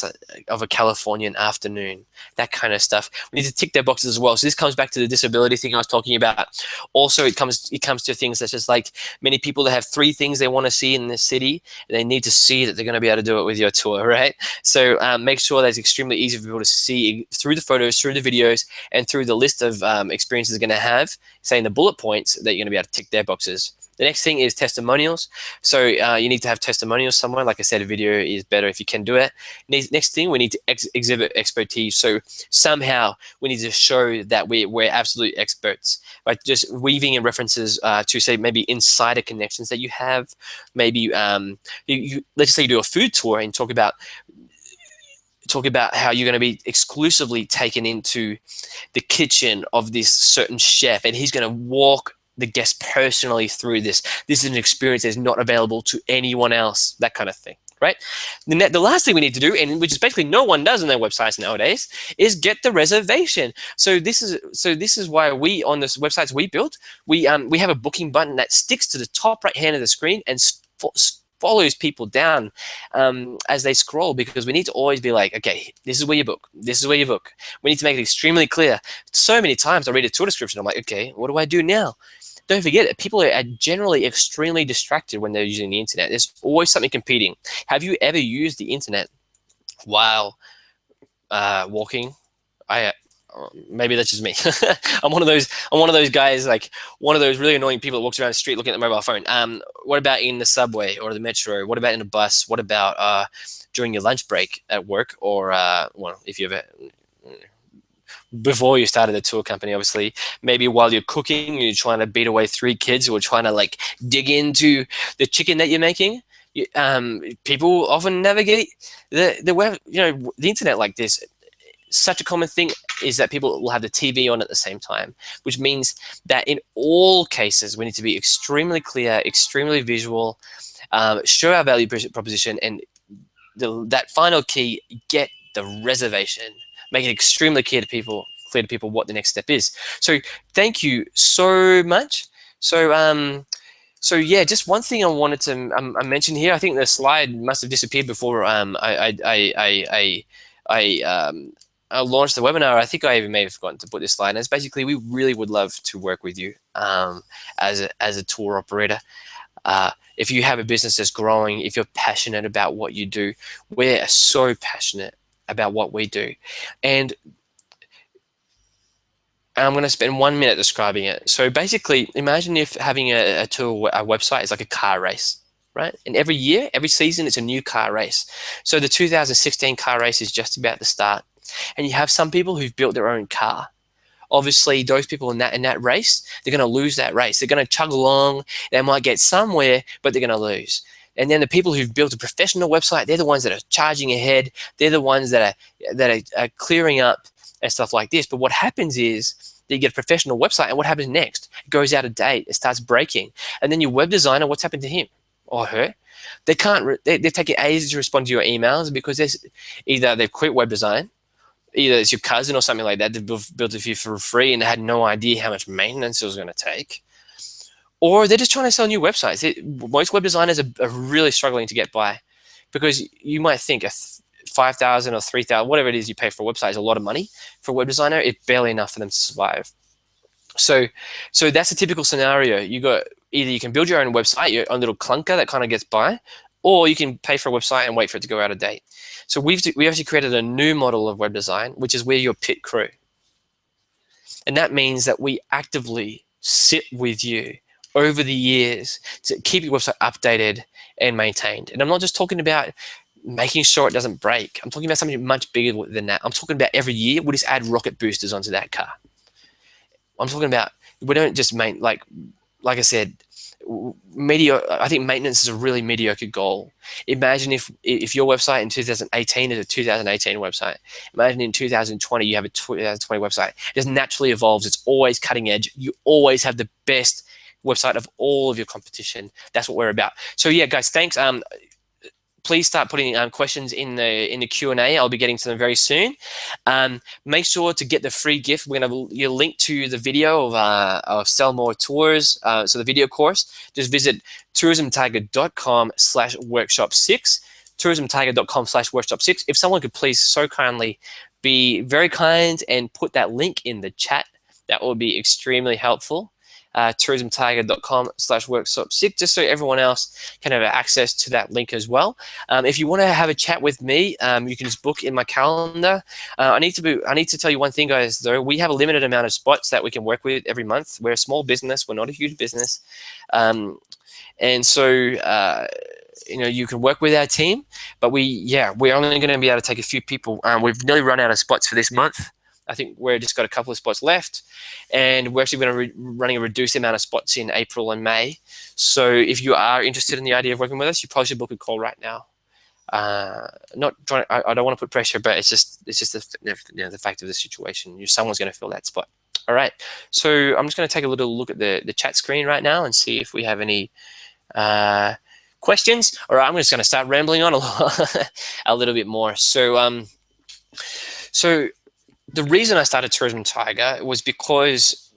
afternoon, that kind of stuff. We need to tick their boxes as well. So this comes back to the disability thing I was talking about. Also, it comes to things such as like many people that have 3 things they want to see in the city, and they need to see that they're going to be able to do it with your tour, right? So make sure that it's extremely easy for people to see through the photos, through the videos, and through the list of experiences they're going to have, saying the bullet points that you're going to be able to tick their boxes. The next thing is testimonials. So you need to have testimonials somewhere. Like I said, a video is better if you can do it. Next thing, we need to exhibit expertise. So somehow we need to show that we're absolute experts by just weaving in references to, say, maybe insider connections that you have. Maybe let's just say you do a food tour and talk about how you're going to be exclusively taken into the kitchen of this certain chef, and he's going to walk the guest personally through this. This is an experience that's not available to anyone else, that kind of thing, right? The last thing we need to do, and which is basically no one does on their websites nowadays, is get the reservation. So this is why we, on the websites we built, we have a booking button that sticks to the top right hand of the screen and follows people down as they scroll, because we need to always be like, okay, this is where you book. This is where you book. We need to make it extremely clear. So many times I read a tour description, I'm like, okay, what do I do now? Don't forget it. People are generally extremely distracted when they're using the internet. There's always something competing. Have you ever used the internet while walking? Maybe that's just me. I'm one of those guys, like one of those really annoying people that walks around the street looking at the mobile phone. What about in the subway or the metro? What about in a bus? What about during your lunch break at work, or if you ever before you started the tour company, obviously, maybe while you're cooking, you're trying to beat away 3 kids who are trying to like dig into the chicken that you're making. People often navigate the web, the internet like this. such a common thing is that people will have the TV on at the same time, which means that in all cases, we need to be extremely clear, extremely visual, show our value proposition, and that final key, get the reservation. Make it extremely clear to people what the next step is. So thank you so much. So yeah, just one thing I wanted to mention here. I think the slide must have disappeared before I launched the webinar. I think I even may have forgotten to put this slide. And it's basically, we really would love to work with you as a tour operator. If you have a business that's growing, if you're passionate about what you do, we're so passionate about what we do. And I'm going to spend 1 minute describing it. So basically, imagine if having a tour, a website is like a car race, right? And every year, every season, it's a new car race. So the 2016 car race is just about to start. And you have some people who've built their own car. Obviously, those people in that race, they're going to lose that race. They're going to chug along. They might get somewhere, but they're going to lose. And then the people who've built a professional website, they're the ones that are charging ahead. They're the ones that are clearing up and stuff like this. But what happens is that you get a professional website, and what happens next? It goes out of date. It starts breaking. And then your web designer, what's happened to him or her? They can't. They're taking ages to respond to your emails because either they've quit web design, either it's your cousin or something like that that built it for you for free and they had no idea how much maintenance it was going to take, or they're just trying to sell new websites. Most web designers are really struggling to get by, because you might think $5,000 or $3,000, whatever it is you pay for a website, is a lot of money. For a web designer, it's barely enough for them to survive. So that's a typical scenario. Either you can build your own website, your own little clunker that kind of gets by, or you can pay for a website and wait for it to go out of date. So we actually created a new model of web design, which is we're your pit crew. And that means that we actively sit with you over the years to keep your website updated and maintained. And I'm not just talking about making sure it doesn't break. I'm talking about something much bigger than that. I'm talking about every year we just add rocket boosters onto that car. I'm talking about, we don't just like I said, I think maintenance is a really mediocre goal. Imagine if your website in 2018 is a 2018 website. Imagine in 2020 you have a 2020 website. It just naturally evolves. It's always cutting edge. You always have the best website of all of your competition. That's what we're about. So yeah, guys, thanks. Please start putting questions in the Q&A. I'll be getting to them very soon. Make sure to get the free gift. We're going to link to the video of Sell More Tours. So the video course, just visit tourismtiger.com/workshop6, tourismtiger.com/workshop6. If someone could please so kindly be very kind and put that link in the chat, that would be extremely helpful. tourismtiger.com/workshop6, just so everyone else can have access to that link as well. If you want to have a chat with me, you can just book in my calendar. I need to tell you one thing, guys, though. We have a limited amount of spots that we can work with every month. We're a small business. We're not a huge business. And so you can work with our team, but we're only going to be able to take a few people. We've nearly run out of spots for this month. I think we're just got a couple of spots left, and we're actually going to running a reduced amount of spots in April and May. So if you are interested in the idea of working with us, you probably should book a call right now. Not trying. I don't want to put pressure, but it's just the fact of the situation. Someone's going to fill that spot. All right. So I'm just going to take a little look at the chat screen right now and see if we have any questions. All right. I'm just going to start rambling on a little bit more. So the reason I started Tourism Tiger was because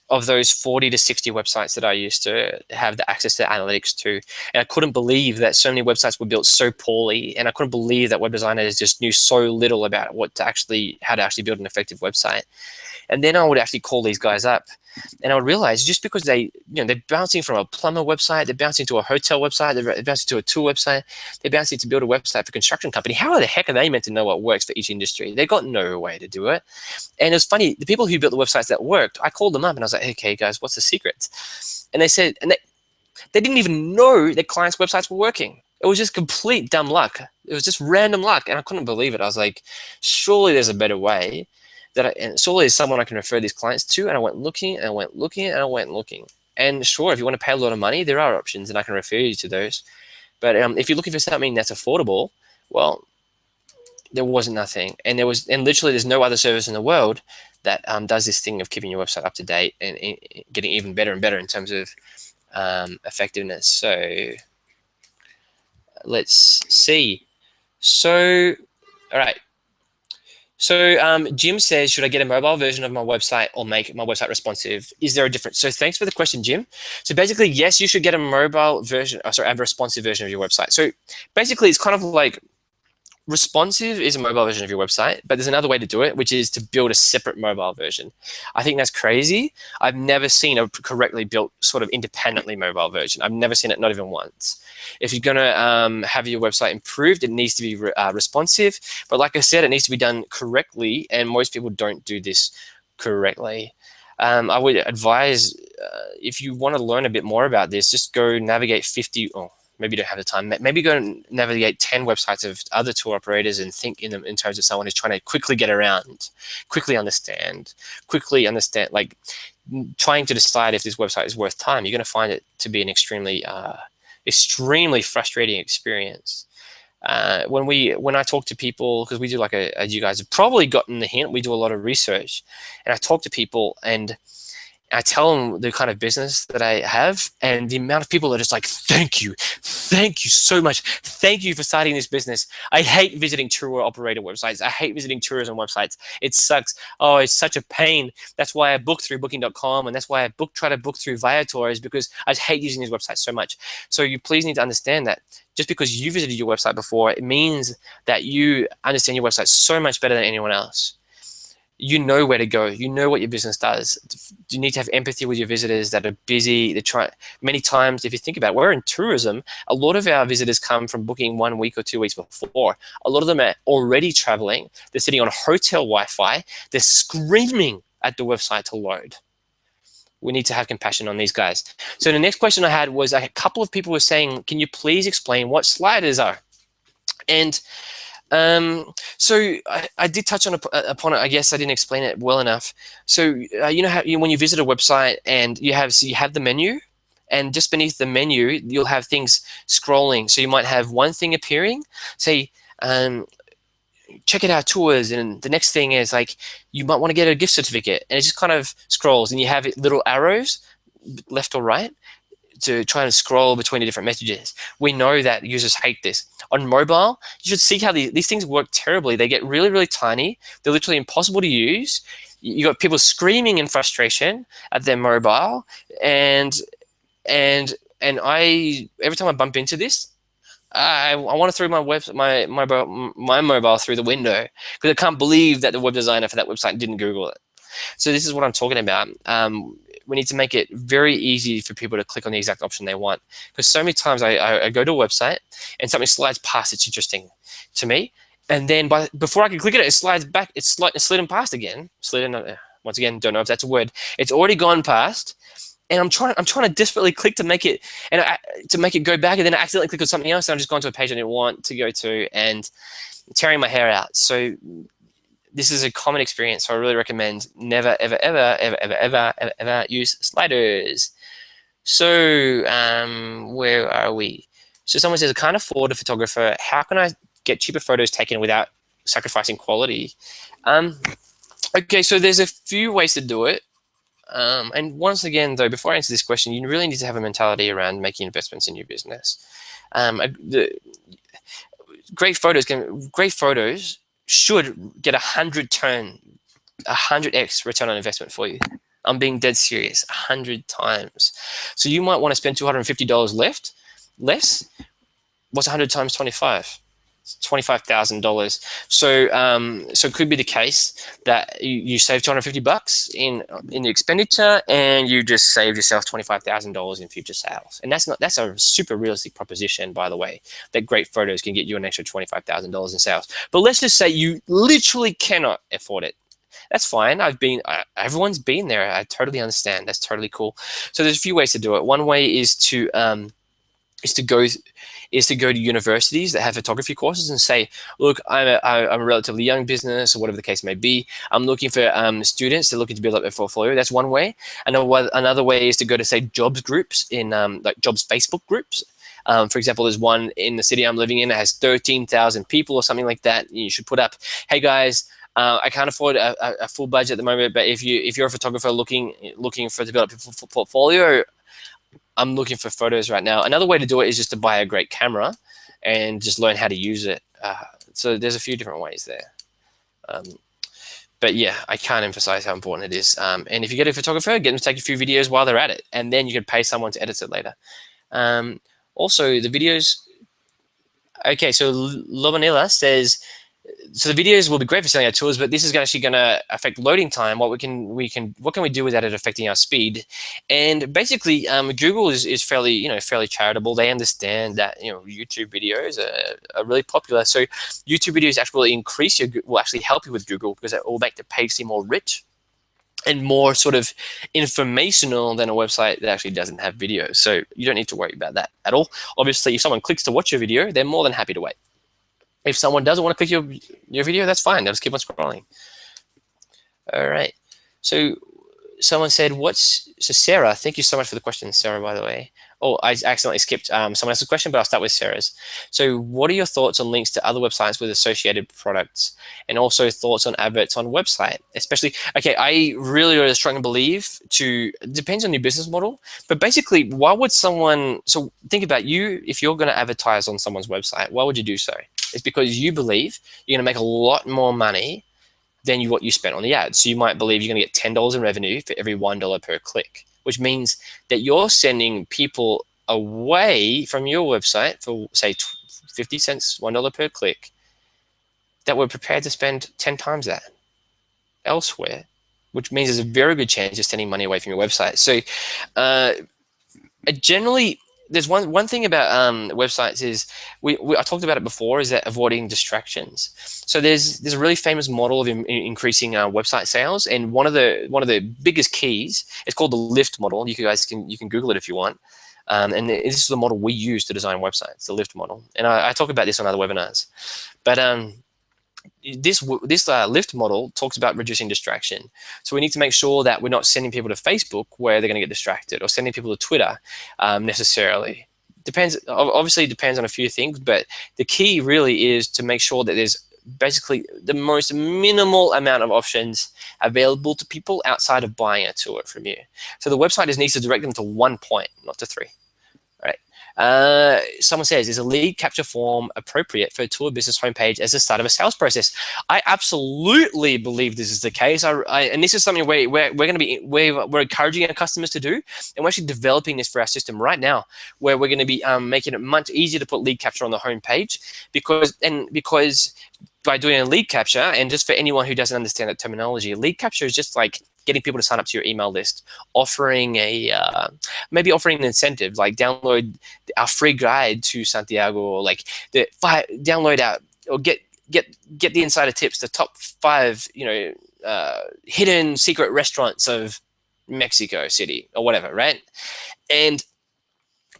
of those 40 to 60 websites that I used to have the access to analytics to. And I couldn't believe that so many websites were built so poorly. And I couldn't believe that web designers just knew so little about how to actually build an effective website. And then I would actually call these guys up, and I would realize just because they're bouncing from a plumber website, they're bouncing to a hotel website, they're bouncing to a tour website, they're bouncing to build a website for a construction company. How the heck are they meant to know what works for each industry? They got no way to do it. And it was funny, the people who built the websites that worked, I called them up and I was like, hey, okay, guys, what's the secret? And they said, and they didn't even know their clients' websites were working. It was just complete dumb luck. It was just random luck, and I couldn't believe it. I was like, surely there's a better way. And surely there's someone I can refer these clients to. And I went looking, and I went looking, and I went looking. And sure, if you want to pay a lot of money, there are options, and I can refer you to those. But if you're looking for something that's affordable, well, there wasn't nothing, and literally there's no other service in the world that does this thing of keeping your website up to date and getting even better and better in terms of effectiveness. So let's see. So, all right. So Jim says, should I get a mobile version of my website or make my website responsive? Is there a difference? So thanks for the question, Jim. So basically, yes, you should get a mobile version, a responsive version of your website. So basically, it's kind of like responsive is a mobile version of your website, but there's another way to do it, which is to build a separate mobile version. I think that's crazy. I've never seen a correctly built sort of independently mobile version. I've never seen it, not even once. If you're going to have your website improved, it needs to be responsive. But like I said, it needs to be done correctly, and most people don't do this correctly. I would advise, if you want to learn a bit more about this, just go navigate 50, maybe you don't have the time. Maybe go and navigate 10 websites of other tour operators and think in them in terms of someone who's trying to quickly get around, quickly understand, like trying to decide if this website is worth time. You're going to find it to be an extremely frustrating experience. When I talk to people, because we do like as you guys have probably gotten the hint, we do a lot of research, and I talk to people and I tell them the kind of business that I have, and the amount of people that are just like, thank you so much. Thank you for starting this business. I hate visiting tour operator websites. I hate visiting tourism websites. It sucks. Oh, it's such a pain. That's why I book through booking.com, and that's why I try to book through Viator, is because I hate using these websites so much. So you please need to understand that just because you visited your website before, it means that you understand your website so much better than anyone else. You know where to go. You know what your business does. You need to have empathy with your visitors that are busy. They try many times. If you think about it, we're in tourism. A lot of our visitors come from booking 1 week or 2 weeks before. A lot of them are already traveling. They're sitting on hotel Wi-Fi. They're screaming at the website to load. We need to have compassion on these guys. So the next question I had was, a couple of people were saying, can you please explain what sliders are? And so I did touch upon it. I guess I didn't explain it well enough. So you know how when you visit a website and you have the menu, and just beneath the menu you'll have things scrolling. So you might have one thing appearing, say, check it out tours, and the next thing is like you might want to get a gift certificate, and it just kind of scrolls, and you have little arrows left or right to try and scroll between the different messages. We know that users hate this. On mobile, you should see how these things work terribly. They get really, really tiny. They're literally impossible to use. You got people screaming in frustration at their mobile, and I every time I bump into this, I want to throw my mobile through the window, because I can't believe that the web designer for that website didn't Google it. So this is what I'm talking about. We need to make it very easy for people to click on the exact option they want. Because so many times I go to a website and something slides past, it's interesting to me, and then before I can click it slides back, it's slidden past again. Once again, don't know if that's a word. It's already gone past, and I'm trying to desperately click to make it go back, and then I accidentally click on something else, and I've just gone to a page I didn't want to go to, and tearing my hair out. So this is a common experience, so I really recommend never, ever, ever, ever, ever, ever, ever, ever use sliders. So where are we? So someone says, I can't afford a photographer. How can I get cheaper photos taken without sacrificing quality? Okay, so there's a few ways to do it. And once again, though, before I answer this question, you really need to have a mentality around making investments in your business. Great photos should get 100x return on investment for you. I'm being dead serious, 100 times. So you might want to spend $250 less. What's 100 times 25? It's $25,000. So it could be the case that you save $250 in the expenditure, and you just saved yourself $25,000 in future sales. And that's a super realistic proposition, by the way, that great photos can get you an extra $25,000 in sales. But let's just say you literally cannot afford it. That's fine. Everyone's been there. I totally understand. That's totally cool. So there's a few ways to do it. One way is to go to universities that have photography courses and say, look, I'm a relatively young business, or whatever the case may be. I'm looking for students that are looking to build up their portfolio. That's one way. Another way is to go to, say, jobs groups in like jobs Facebook groups. For example, there's one in the city I'm living in that has 13,000 people or something like that. You should put up, hey guys, I can't afford a full budget at the moment, but if you're a photographer looking for to develop a portfolio, I'm looking for photos right now. Another way to do it is just to buy a great camera and just learn how to use it. So there's a few different ways there. But yeah, I can't emphasize how important it is. And if you get a photographer, get them to take a few videos while they're at it, and then you can pay someone to edit it later. Also, the videos. Okay, so Lobanilla says, so the videos will be great for selling our tours, but this is actually going to affect loading time. What can we do without it affecting our speed? And basically, Google is fairly charitable. They understand that YouTube videos are really popular. So YouTube videos actually will actually help you with Google, because it will make the page seem more rich and more sort of informational than a website that actually doesn't have video. So you don't need to worry about that at all. Obviously, if someone clicks to watch your video, they're more than happy to wait. If someone doesn't want to click your video, that's fine. They'll just keep on scrolling. All right. So someone said, so Sarah, thank you so much for the question, Sarah, by the way. Oh, I accidentally skipped someone else's question, but I'll start with Sarah's. So what are your thoughts on links to other websites with associated products, and also thoughts on adverts on website? Especially, okay, I really strongly believe it depends on your business model, but basically, why would someone, so think about if you're going to advertise on someone's website, why would you do so? It's because you believe you're going to make a lot more money than what you spent on the ad. So you might believe you're going to get $10 in revenue for every $1 per click, which means that you're sending people away from your website for, say, 50 cents, $1 per click, that were prepared to spend 10 times that elsewhere, which means there's a very good chance you're sending money away from your website. So generally, there's one thing about websites is I talked about it before, is that avoiding distractions. So there's a really famous model of increasing website sales, and one of the biggest keys, it's called the Lift model. You guys can Google it if you want. And this is the model we use to design websites, the Lift model. And I talk about this on other webinars. But this Lift model talks about reducing distraction. So we need to make sure that we're not sending people to Facebook where they're going to get distracted, or sending people to Twitter necessarily. Obviously depends on a few things, but the key really is to make sure that there's basically the most minimal amount of options available to people outside of buying a tour from you. So the website just needs to direct them to one point, not to three. Someone says, is a lead capture form appropriate for a tour business homepage as the start of a sales process? I absolutely believe this is the case. And this is something we're encouraging our customers to do, and we're actually developing this for our system right now, where we're going to be making it much easier to put lead capture on the homepage, because by doing a lead capture, and just for anyone who doesn't understand that terminology, lead capture is just like getting people to sign up to your email list, offering maybe offering an incentive, like download our free guide to Santiago, or like download out, or get the insider tips, the top 5 hidden secret restaurants of Mexico City, or whatever, right?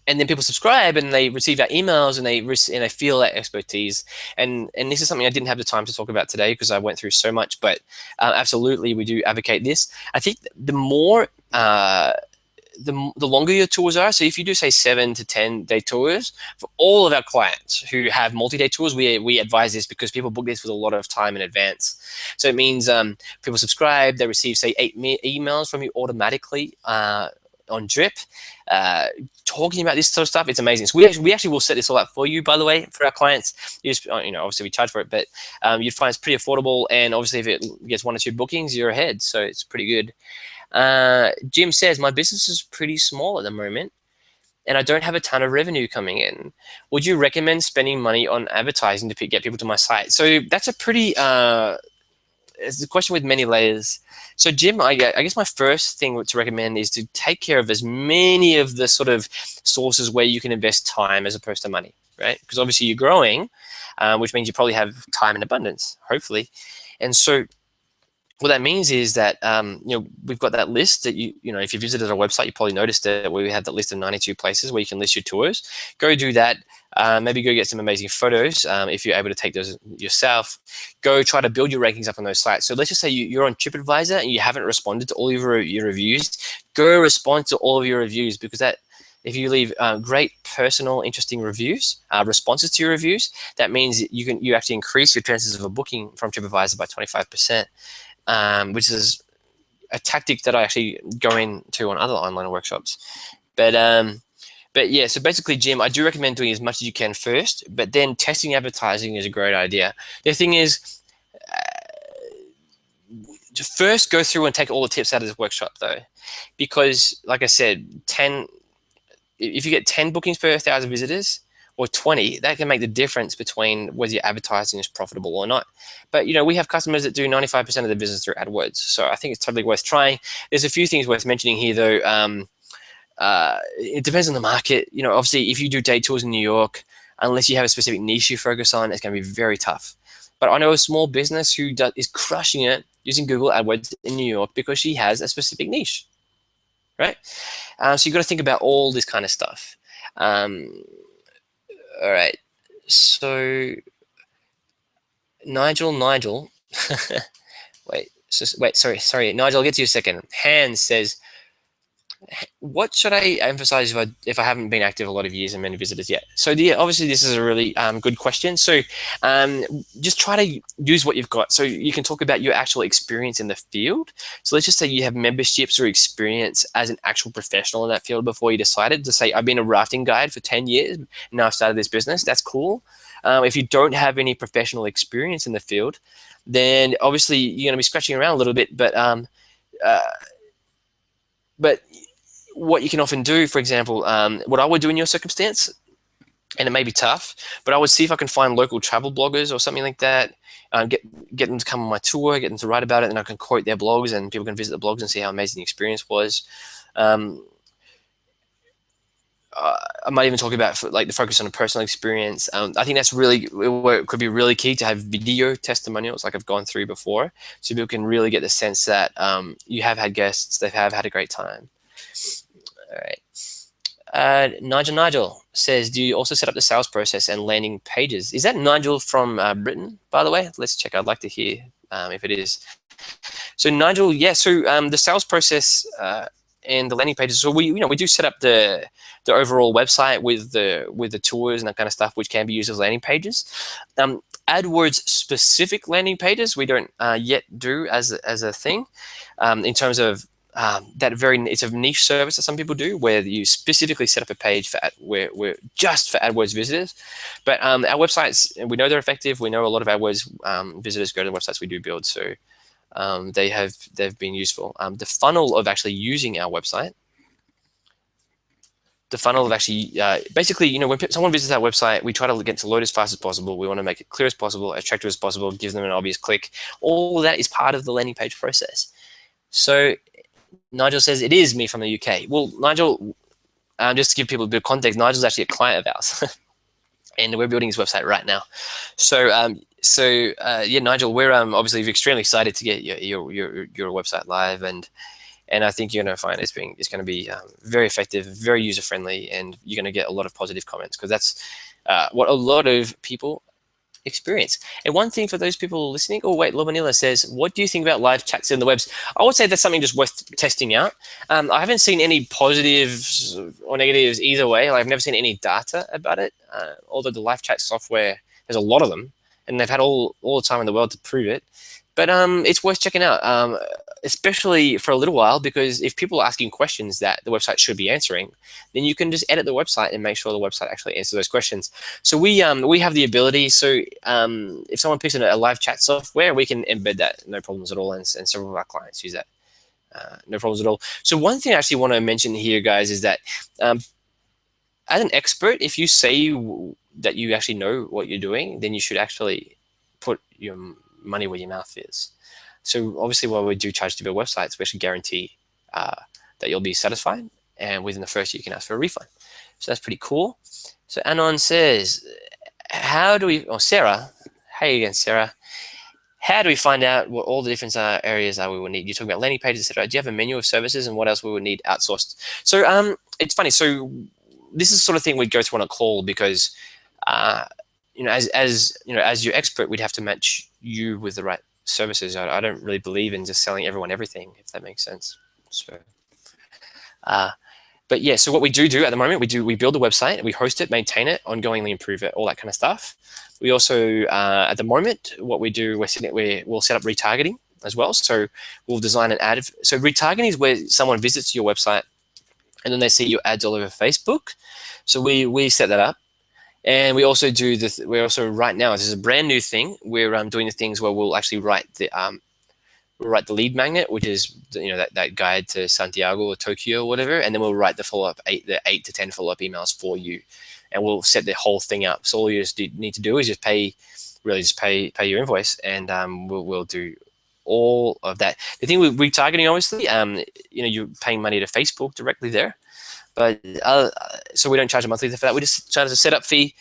And then people subscribe, and they receive our emails, and they feel that expertise. And this is something I didn't have the time to talk about today because I went through so much, but absolutely we do advocate this. I think the more the longer your tours are, so if you do say 7 to 10 day tours, for all of our clients who have multi-day tours, we advise this because people book this with a lot of time in advance. So it means people subscribe, they receive say 8 emails from you automatically on Drip, talking about this sort of stuff. It's amazing. So we actually will set this all up for you, by the way, for our clients. Obviously we charge for it, but you'd find it's pretty affordable, and obviously if it gets 1 or 2 bookings, you're ahead. So it's pretty good. Jim says, my business is pretty small at the moment, and I don't have a ton of revenue coming in. Would you recommend spending money on advertising to get people to my site? So that's a pretty it's a question with many layers. So Jim, I guess my first thing to recommend is to take care of as many of the sort of sources where you can invest time as opposed to money, right? Because obviously you're growing, which means you probably have time in abundance, hopefully. And so what that means is that we've got that list that if you visited our website, you probably noticed that we have that list of 92 places where you can list your tours. Go do that. Maybe go get some amazing photos if you're able to take those yourself. Go try to build your rankings up on those sites. So let's just say you're on TripAdvisor and you haven't responded to all of your reviews. Go respond to all of your reviews, because that if you leave great personal, interesting reviews, responses to your reviews, that means you actually increase your chances of a booking from TripAdvisor by 25%, which is a tactic that I actually go into on other online workshops. But yeah, so basically, Jim, I do recommend doing as much as you can first, but then testing advertising is a great idea. The thing is, first go through and take all the tips out of this workshop, though, because like I said, if you get 10 bookings per 1,000 visitors or 20, that can make the difference between whether your advertising is profitable or not. But we have customers that do 95% of the business through AdWords, so I think it's totally worth trying. There's a few things worth mentioning here, though. It depends on the market. Obviously, if you do day tours in New York, unless you have a specific niche you focus on, it's going to be very tough. But I know a small business who is crushing it using Google AdWords in New York because she has a specific niche, right? So you've got to think about all this kind of stuff. All right. So Nigel, wait, sorry, Nigel, I'll get to you a second. Hans says, what should I emphasize if I haven't been active a lot of years and many visitors yet? So obviously this is a really good question. So just try to use what you've got. So you can talk about your actual experience in the field. So let's just say you have memberships or experience as an actual professional in that field before you decided to say, I've been a rafting guide for 10 years. And now I've started this business. That's cool. If you don't have any professional experience in the field, then obviously you're going to be scratching around a little bit. But what you can often do, for example, what I would do in your circumstance, and it may be tough, but I would see if I can find local travel bloggers or something like that, get them to come on my tour, get them to write about it, and I can quote their blogs, and people can visit the blogs and see how amazing the experience was. I might even talk about the focus on a personal experience. I think that's really where it could be really key to have video testimonials like I've gone through before, so people can really get the sense that you have had guests, they have had a great time. All right. Nigel says, do you also set up the sales process and landing pages? Is that Nigel from Britain, by the way? Let's check. I'd like to hear if it is. So Nigel, yeah. So the sales process and the landing pages. So we do set up the overall website with the tours and that kind of stuff, which can be used as landing pages. AdWords specific landing pages we don't yet do as a thing in terms of it's a niche service that some people do where you specifically set up a page for just for AdWords visitors. But our websites, we know they're effective. We know a lot of AdWords visitors go to the websites we do build, so they've been useful. The funnel of actually using our website, basically, when someone visits our website, we try to get to load as fast as possible. We want to make it clear as possible, attractive as possible, give them an obvious click. All of that is part of the landing page process. So Nigel says, it is me from the UK. Well, Nigel, just to give people a bit of context, Nigel's actually a client of ours. And we're building his website right now. So, yeah, Nigel, we're obviously extremely excited to get your website live, and I think you're going to find it's going to be very effective, very user-friendly, and you're going to get a lot of positive comments, because that's what a lot of people experience. And one thing for those people listening, Lobanilla says, what do you think about live chats in the webs? I would say that's something just worth testing out. I haven't seen any positives or negatives either way. I've never seen any data about it, although the live chat software, there's a lot of them, and they've had all the time in the world to prove it. But it's worth checking out, especially for a little while, because if people are asking questions that the website should be answering, then you can just edit the website and make sure the website actually answers those questions. So we have the ability. So if someone picks a live chat software, we can embed that, no problems at all, and several of our clients use that, no problems at all. So one thing I actually want to mention here, guys, is that as an expert, if you say that you actually know what you're doing, then you should actually put your money where your mouth is. So obviously, while we do charge to build websites, we actually guarantee that you'll be satisfied, and within the first year you can ask for a refund. So that's pretty cool. So Anon says, Sarah, hey again, Sarah. How do we find out what all the different areas we will need? You're talking about landing pages, etc. Do you have a menu of services and what else we would need outsourced? So it's funny. So this is the sort of thing we'd go through on a call, because as your expert, we'd have to match you with the right services. I don't really believe in just selling everyone everything, if that makes sense. So But yeah, so what we do at the moment, we build the website, we host it, maintain it, ongoingly improve it, all that kind of stuff. We also, at the moment, what we do, we'll set up retargeting as well. So we'll design an ad. So retargeting is where someone visits your website and then they see your ads all over Facebook. So we set that up. And we also do this. We're also right now. This is a brand new thing. We're doing the things where we'll actually write the lead magnet, which is that guide to Santiago or Tokyo or whatever, and then we'll write the 8 to 10 follow-up emails for you, and we'll set the whole thing up. So all you just need to do is just pay your invoice, and we'll do all of that. The thing with retargeting, obviously, you're paying money to Facebook directly there. But so we don't charge a monthly for that. We just charge a setup fee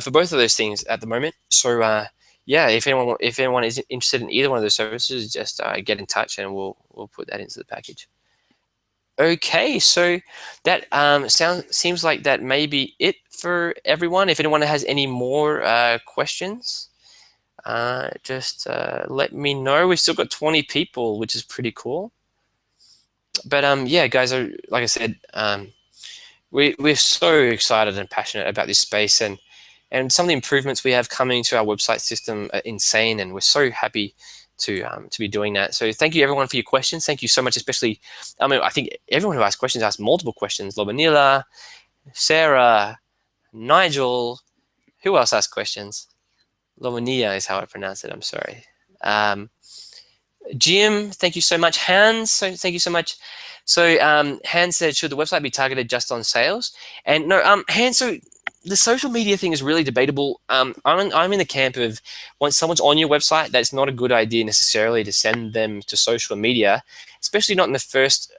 for both of those things at the moment. So yeah, if anyone is interested in either one of those services, just get in touch and we'll put that into the package. Okay, so that seems like that may be it for everyone. If anyone has any more questions, just let me know. We've still got 20 people, which is pretty cool. But yeah, guys, like I said, we're so excited and passionate about this space, and some of the improvements we have coming to our website system are insane, and we're so happy to be doing that. So thank you everyone for your questions. Thank you so much, especially, I think everyone who asked questions asked multiple questions. Lobanila, Sarah, Nigel, who else asked questions? Lobanila is how I pronounce it, I'm sorry. Jim, thank you so much. Hans, thank you so much. So Hans said, should the website be targeted just on sales? And no, Hans, so the social media thing is really debatable. I'm in the camp of once someone's on your website, that's not a good idea necessarily to send them to social media, especially not in the first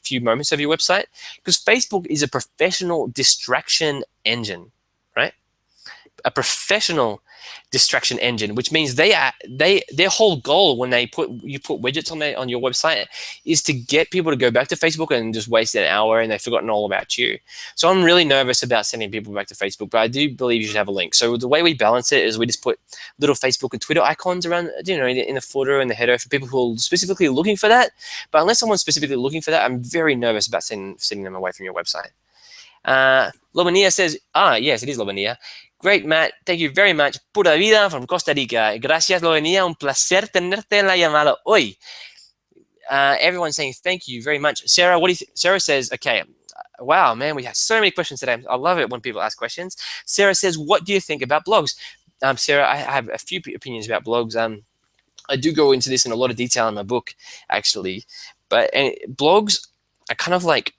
few moments of your website, because Facebook is a professional distraction engine, right? A professional distraction engine, which means their whole goal when you put widgets on your website is to get people to go back to Facebook and just waste an hour and they've forgotten all about you. So I'm really nervous about sending people back to Facebook, but I do believe you should have a link. So the way we balance it is we just put little Facebook and Twitter icons around, in the footer and the header for people who are specifically looking for that. But unless someone's specifically looking for that, I'm very nervous about sending them away from your website. Lobania says, yes, it is Lobania. Great, Matt. Thank you very much. Pura vida from Costa Rica. Gracias, Lobania. Un placer tenerte en la llamada hoy. Everyone's saying thank you very much. Sarah, Sarah says, okay, wow, man, we have so many questions today. I love it when people ask questions. Sarah says, what do you think about blogs? Sarah, I have a few opinions about blogs. I do go into this in a lot of detail in my book, actually. But blogs are kind of like,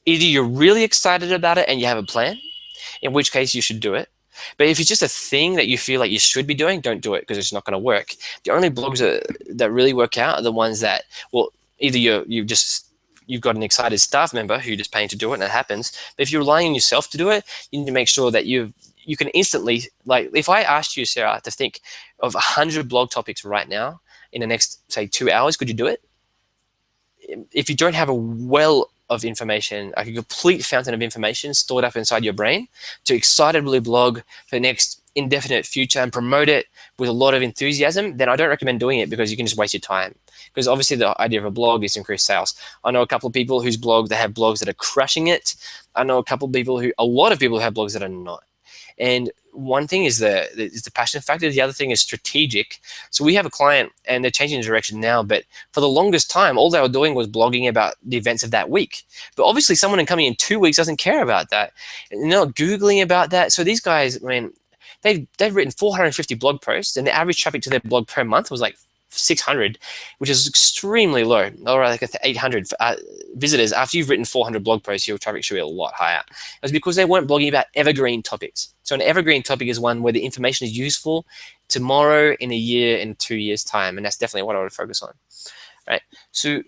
either you're really excited about it and you have a plan, in which case you should do it. But if it's just a thing that you feel like you should be doing, don't do it because it's not going to work. The only blogs that really work out are the ones that, well, either you've got an excited staff member who you're just paying to do it and it happens. But if you're relying on yourself to do it, you need to make sure that you can instantly, like if I asked you, Sarah, to think of 100 blog topics right now in the next, say, 2 hours, could you do it? If you don't have a well of information, like a complete fountain of information stored up inside your brain to excitedly blog for the next indefinite future and promote it with a lot of enthusiasm, then I don't recommend doing it because you can just waste your time. Because obviously the idea of a blog is to increase sales. I know a couple of people they have blogs that are crushing it. I know a lot of people who have blogs that are not. And one thing is the passion factor. The other thing is strategic. So we have a client and they're changing the direction now, but for the longest time, all they were doing was blogging about the events of that week. But obviously someone coming in 2 weeks doesn't care about that. And they're not Googling about that. So these guys, I mean, they've written 450 blog posts and the average traffic to their blog per month was like 600, which is extremely low, or like 800 visitors. After you've written 400 blog posts, your traffic should be a lot higher. It was because they weren't blogging about evergreen topics. So an evergreen topic is one where the information is useful tomorrow, in a year, in 2 years' time, and that's definitely what I would focus on. Right. So,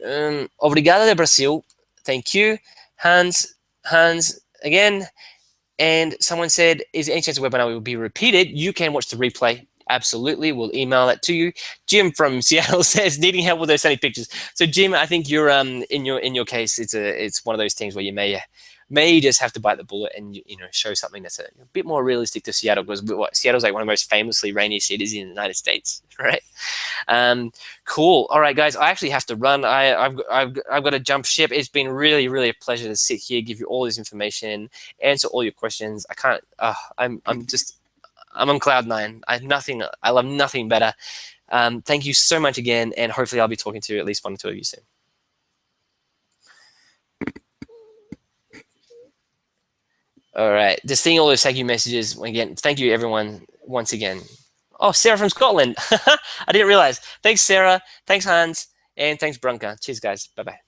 obrigado de Brazil. Thank you, Hans again. And someone said, is there any chance the webinar will be repeated? You can watch the replay. Absolutely, we'll email that to you. Jim from Seattle says, needing help with those sunny pictures. So Jim, I think you're in your case, it's one of those things where you may may just have to bite the bullet and show something that's a bit more realistic to Seattle, because Seattle's like one of the most famously rainy cities in the United States, right? Cool. All right, guys, I actually have to run. I've got to jump ship. It's been really, really a pleasure to sit here, give you all this information, answer all your questions. I can't. I'm on cloud nine. I love nothing better. Thank you so much again, and hopefully I'll be talking to at least one or two of you soon. All right, just seeing all those thank you messages again. Thank you, everyone, once again. Oh, Sarah from Scotland. I didn't realize. Thanks, Sarah. Thanks, Hans. And thanks, Brunka. Cheers, guys. Bye-bye.